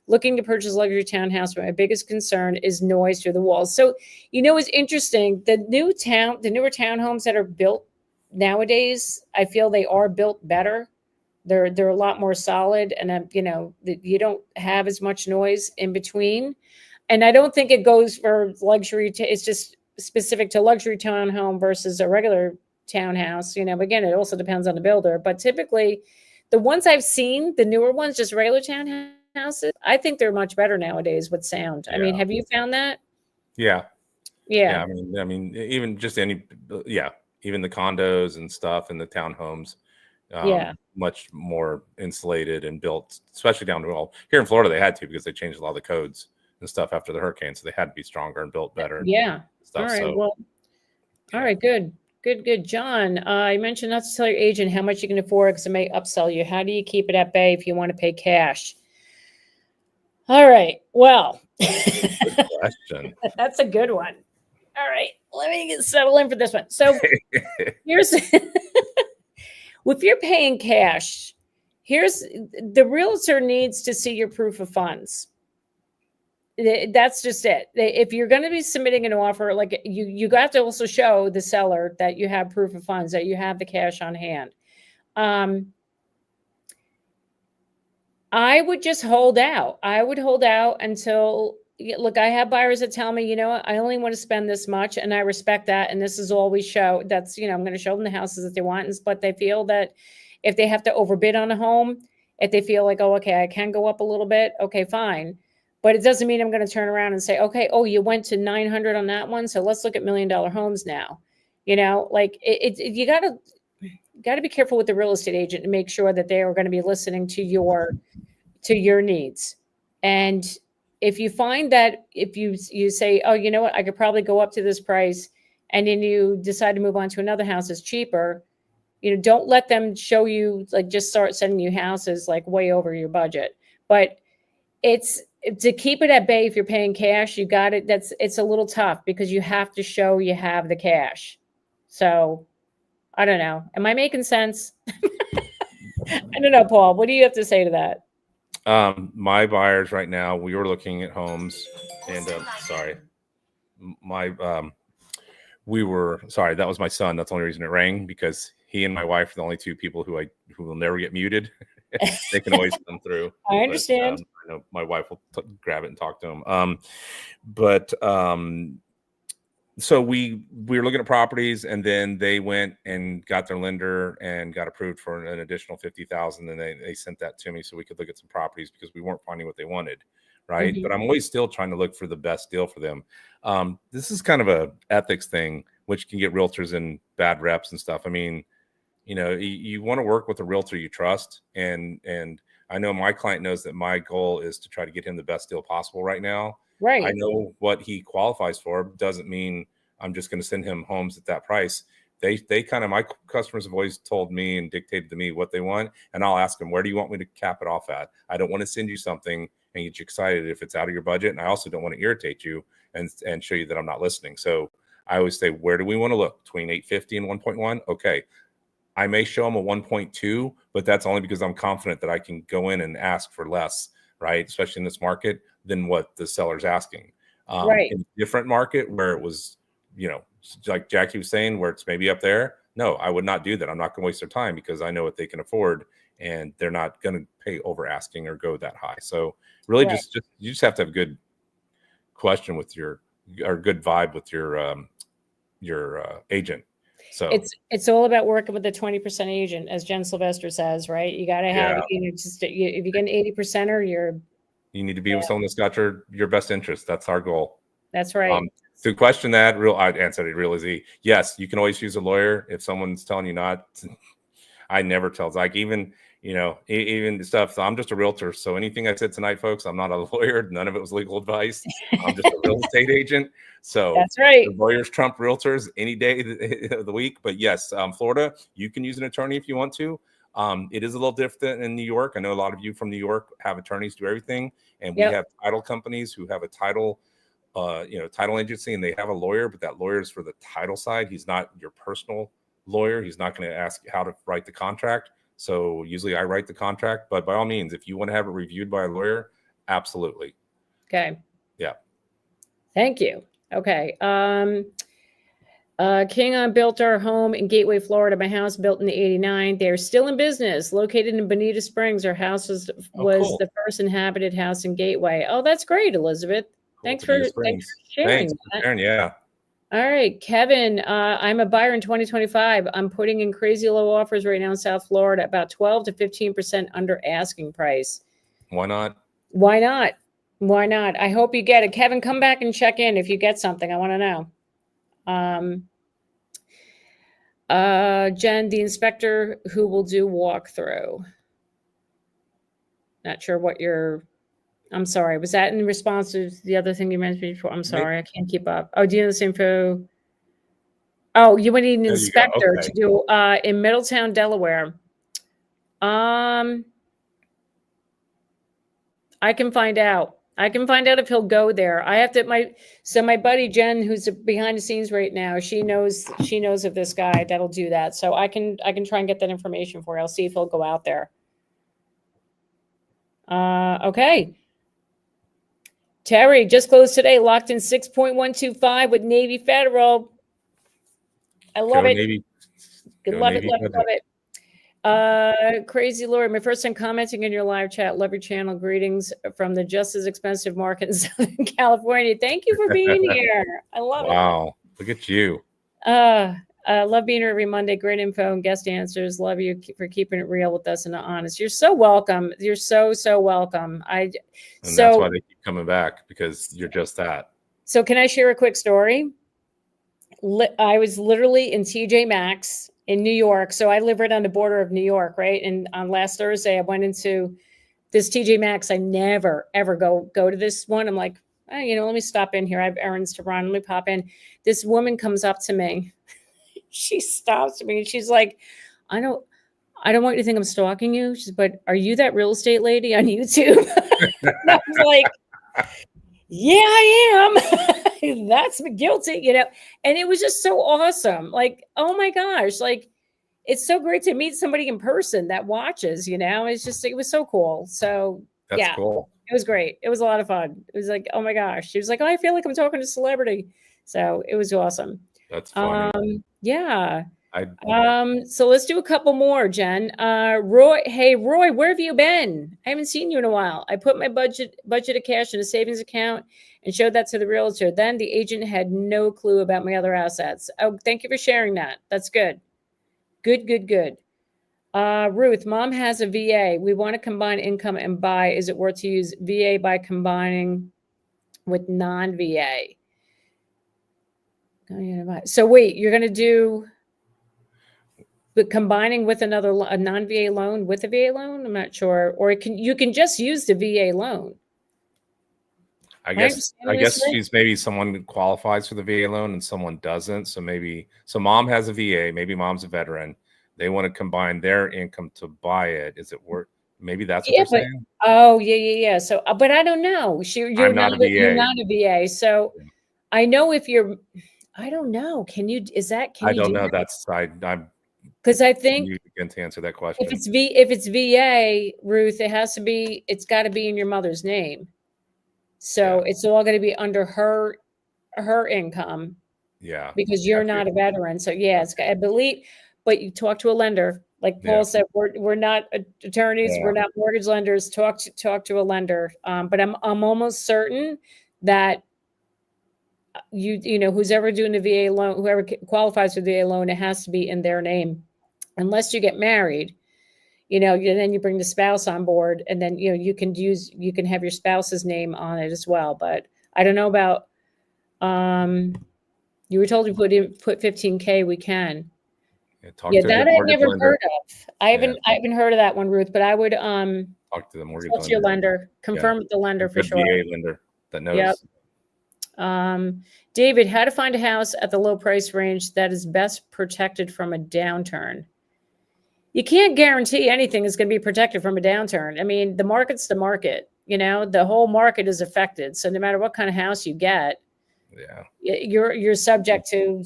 looking to purchase a luxury townhouse, but my biggest concern is noise through the walls. So, you know, it's interesting. The newer townhomes that are built nowadays, I feel they are built better. They're a lot more solid, and you know, you don't have as much noise in between. And I don't think it goes for luxury. It's just specific to luxury townhome versus a regular townhouse. You know, again, it also depends on the builder. But typically, the ones I've seen, the newer ones, just regular townhouses, I think they're much better nowadays with sound. I mean, have you found that? Yeah. Yeah. I mean, even just even the condos and stuff and the townhomes, much more insulated and built, especially down to, well, here in Florida, they had to, because they changed a lot of the codes and stuff after the hurricane. So they had to be stronger and built better. Yeah. Stuff, all right. so, Well, all right. Good. John, I mentioned not to tell your agent how much you can afford because it may upsell you. How do you keep it at bay if you want to pay cash? All right. Well, good question. That's a good one. All right. Let me settle in for this one. So here's if you're paying cash, here's the realtor needs to see your proof of funds. That's just it. If you're going to be submitting an offer, like you got to also show the seller that you have proof of funds, that you have the cash on hand. I would just hold out. I would hold out until, look, I have buyers that tell me, you know what, I only want to spend this much, and I respect that. And this is all we show. That's, you know, I'm going to show them the houses that they want. But they feel that if they have to overbid on a home, if they feel like, oh, okay, I can go up a little bit, okay, fine. But it doesn't mean I'm going to turn around and say, okay, oh, you went to 900 on that one, so let's look at $1 million homes now. You know, like you got to be careful with the real estate agent and make sure that they are going to be listening to your needs. And if you find that if you say, oh, you know what, I could probably go up to this price, and then you decide to move on to another house that's cheaper, you know, don't let them show you, like, just start sending you houses like way over your budget. But it's to keep it at bay. If you're paying cash, you got it. It's a little tough because you have to show you have the cash. So I don't know. Am I making sense? I don't know, Paul. What do you have to say to that? My buyers right now, we were looking at homes, and that was my son. That's the only reason it rang, because he and my wife are the only two people who will never get muted. They can always come through. I understand. I know my wife will grab it and talk to him. So we were looking at properties, and then they went and got their lender and got approved for an additional $50,000. And they sent that to me so we could look at some properties, because we weren't finding what they wanted. Right. Mm-hmm. But I'm always still trying to look for the best deal for them. This is kind of a ethics thing, which can get realtors in bad reps and stuff. I mean, you know, you want to work with a realtor you trust. And I know my client knows that my goal is to try to get him the best deal possible right now. Right. I know what he qualifies for. Doesn't mean I'm just going to send him homes at that price. They kind of, my customers have always told me and dictated to me what they want. And I'll ask them, where do you want me to cap it off at? I don't want to send you something and get you excited if it's out of your budget. And I also don't want to irritate you and show you that I'm not listening. So I always say, where do we want to look? Between 850 and 1.1? Okay. I may show them a 1.2, but that's only because I'm confident that I can go in and ask for less, right? Especially in this market, than what the seller's asking. Right. In a different market where it was, you know, like Jackie was saying, where it's maybe up there, no, I would not do that. I'm not going to waste their time, because I know what they can afford, and they're not going to pay over asking or go that high. So really, right. just you just have to have a good question with or good vibe with your agent. So it's all about working with the 20% agent, as Jen Sylvester says, right? You got to have, you know, just if you get an 80%er, you need to be with someone that's got your best interest. That's our goal. That's right. To question that, I'd answer it real easy. Yes, you can always use a lawyer if someone's telling you not. I never tell. Like, even the stuff. So I'm just a realtor. So anything I said tonight, folks, I'm not a lawyer. None of it was legal advice. I'm just a real estate agent. So that's right. The lawyers trump realtors any day of the week. But yes, Florida, you can use an attorney if you want to. It is a little different in New York. I know a lot of you from New York have attorneys do everything, and we have title companies who have a title agency, and they have a lawyer, but that lawyer is for the title side. He's not your personal lawyer. He's not going to ask how to write the contract. So usually I write the contract, but by all means, if you want to have it reviewed by a lawyer, Absolutely. Okay. Yeah. Thank you. Okay. King built our home in Gateway, Florida. My house built in the 89. They're still in business, located in Bonita Springs. Our house was Cool. the first inhabited house in Gateway. Oh, that's great, Elizabeth. Cool. Thanks for sharing. Yeah. All right, Kevin, I'm a buyer in 2025. I'm putting in crazy low offers right now in South Florida, about 12 to 15% under asking price. Why not? Why not? Why not? I hope you get it. Kevin, come back and check in if you get something. I want to know. Jen, the inspector who will do walkthrough. Not sure what I'm sorry. Was that in response to the other thing you mentioned before? I'm sorry. I can't keep up. Oh, do you know this info? Oh, you would need an inspector to do in Middletown, Delaware. I can find out. I can find out if he'll go there. I have to my buddy Jen, who's behind the scenes right now, she knows of this guy that'll do that. So I can try and get that information for you. I'll see if he'll go out there. Okay. Terry just closed today, locked in 6.125 with Navy Federal. I love it. Navy. Love it. Crazy Lord, my first time commenting in your live chat. Love your channel. Greetings from the just as expensive market in Southern California. Thank you for being here. I love it. Wow, look at you. Love being here every Monday. Great info and guest answers. Love you for keeping it real with us and honest. You're so welcome. You're so welcome. That's why they keep coming back, because you're just that. So can I share a quick story? I was literally in TJ Maxx in New York. So I live right on the border of New York, right? And on last Thursday, I went into this TJ Maxx. I never, ever go to this one. I'm like, oh, let me stop in here. I have errands to run. Let me pop in. This woman comes up to me. She stops me and she's like, I don't want you to think I'm stalking you. She's, but are you that real estate lady on YouTube? I was like, yeah, I am. That's guilty, and it was just so awesome. Like, oh my gosh, like it's so great to meet somebody in person that watches, it was so cool. So that's cool. It was great. It was a lot of fun. It was like, oh my gosh. She was like, oh, I feel like I'm talking to a celebrity. So it was awesome. That's funny. Yeah. So let's do a couple more, Jen. Roy, hey Roy, where have you been? I haven't seen you in a while. I put my budget of cash in a savings account and showed that to the realtor. Then the agent had no clue about my other assets. Oh, thank you for sharing that. That's good. Good. Ruth, mom has a VA. We want to combine income and buy. Is it worth to use VA by combining with non-VA? So wait, you're going to do, but combining with a non-VA loan with a VA loan? I'm not sure. Or you can just use the VA loan. I guess she's maybe someone who qualifies for the VA loan and someone doesn't. So mom has a VA, maybe mom's a veteran. They want to combine their income to buy it. Is it worth? Maybe that's what they're saying. Oh, yeah. So, but I don't know. You're not a VA. You're not a VA. So I know if you're, I don't know. Can you do know. I'm because I think you begin to answer that question. If it's VA, Ruth, it's got to be in your mother's name. So it's all going to be under her income. Yeah. Because you're not a veteran. So I believe, but you talk to a lender. Like Paul said, we're not attorneys, we're not mortgage lenders. Talk to a lender. But I'm almost certain that who's ever doing a VA loan, whoever qualifies for the VA loan, it has to be in their name, unless you get married. Then you bring the spouse on board, and then you can have your spouse's name on it as well. But I don't know about. You were told to put $15K. We can. That I've never heard of. I haven't heard of that one, Ruth. But I would talk to the mortgage lender. Your lender. Confirm with the lender for sure. VA lender that knows. Yep. David, how to find a house at the low price range that is best protected from a downturn? You can't guarantee anything is going to be protected from a downturn. I mean, the market's the market. The whole market is affected. So no matter what kind of house you get, you're subject to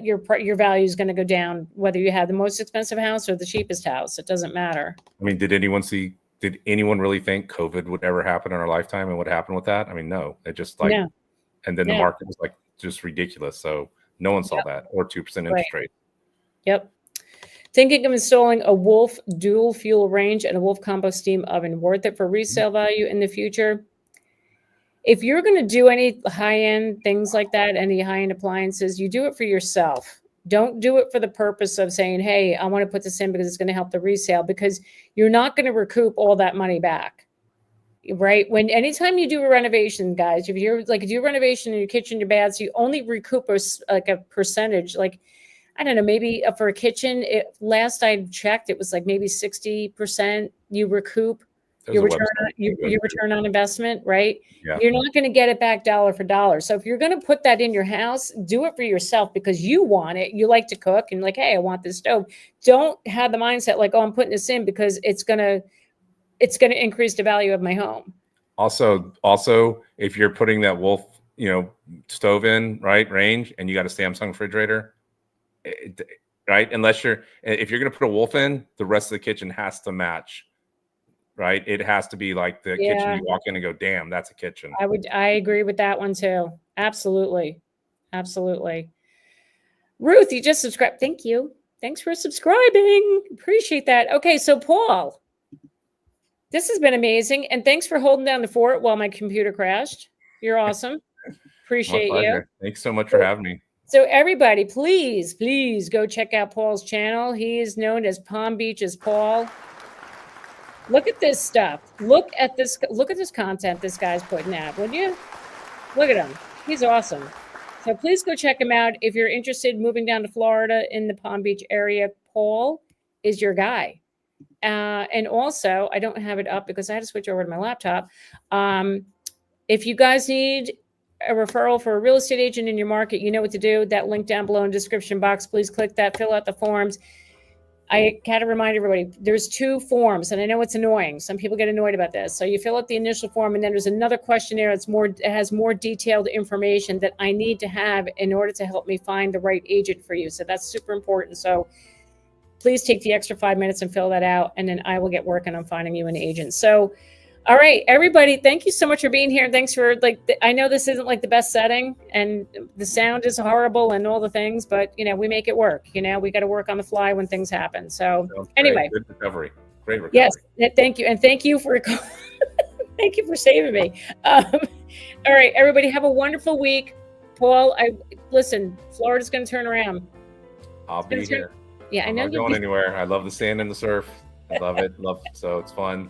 your value is going to go down, whether you have the most expensive house or the cheapest house. It doesn't matter. I mean, did anyone see did anyone really think COVID would ever happen in our lifetime? And what happened with that? I mean, no, it just like, and then the market was like just ridiculous. So no one saw that, or 2% interest rate. Yep. Thinking of installing a Wolf dual fuel range and a Wolf combo steam oven, worth it for resale value in the future? If you're going to do any high-end things like that, any high-end appliances, you do it for yourself. Don't do it for the purpose of saying, hey, I want to put this in because it's going to help the resale, because you're not going to recoup all that money back. Right? Anytime you do a renovation, guys, if you do a renovation in your kitchen, your baths, you only recoup like a percentage, like, I don't know, maybe for a kitchen, last I checked, it was like maybe 60% you recoup your return on investment, right? Yeah. You're not going to get it back dollar for dollar. So if you're going to put that in your house, do it for yourself because you want it. You like to cook and like, hey, I want this stove. Don't have the mindset like, oh, I'm putting this in because it's going to increase the value of my home. Also, if you're putting that Wolf, stove in, right, range, and you got a Samsung refrigerator, right? If you're going to put a Wolf in, the rest of the kitchen has to match, right? It has to be like the kitchen you walk in and go, damn, that's a kitchen. I agree with that one too. Absolutely. Ruth, you just subscribed. Thank you. Thanks for subscribing. Appreciate that. Okay. So Paul, this has been amazing. And thanks for holding down the fort while my computer crashed. You're awesome. Appreciate you. Thanks so much for having me. So everybody, please go check out Paul's channel. He is known as Palm Beaches Paul. Look at this stuff. Look at this content this guy's putting out, would you? Look at him. He's awesome. So please go check him out. If you're interested in moving down to Florida in the Palm Beach area, Paul is your guy. And also, I don't have it up because I had to switch over to my laptop. If you guys need a referral for a real estate agent in your market, you know what to do. That link down below in the description box. Please click that, fill out the forms. I got to remind everybody, there's 2 forms, and I know it's annoying. Some people get annoyed about this. So you fill out the initial form, and then there's another questionnaire it has more detailed information that I need to have in order to help me find the right agent for you. So that's super important. So please take the extra 5 minutes and fill that out, and then I will get working on finding you an agent. So, all right, everybody, thank you so much for being here. Thanks for I know this isn't like the best setting and the sound is horrible and all the things, but we make it work. We got to work on the fly when things happen. So anyway, good recovery. Great recovery. Yes, thank you. And thank you for thank you for saving me. All right, everybody, have a wonderful week. Paul, listen, Florida's going to turn around. I'll be here. Yeah, I know. I'm not going anywhere. I love the sand and the surf. I love it. So it's fun.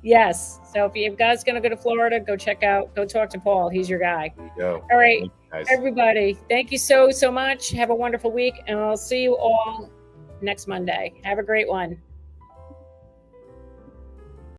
Yes. So if you guys going to go to Florida, go talk to Paul. He's your guy. There you go. All right, everybody. Thank you so much. Have a wonderful week, and I'll see you all next Monday. Have a great one.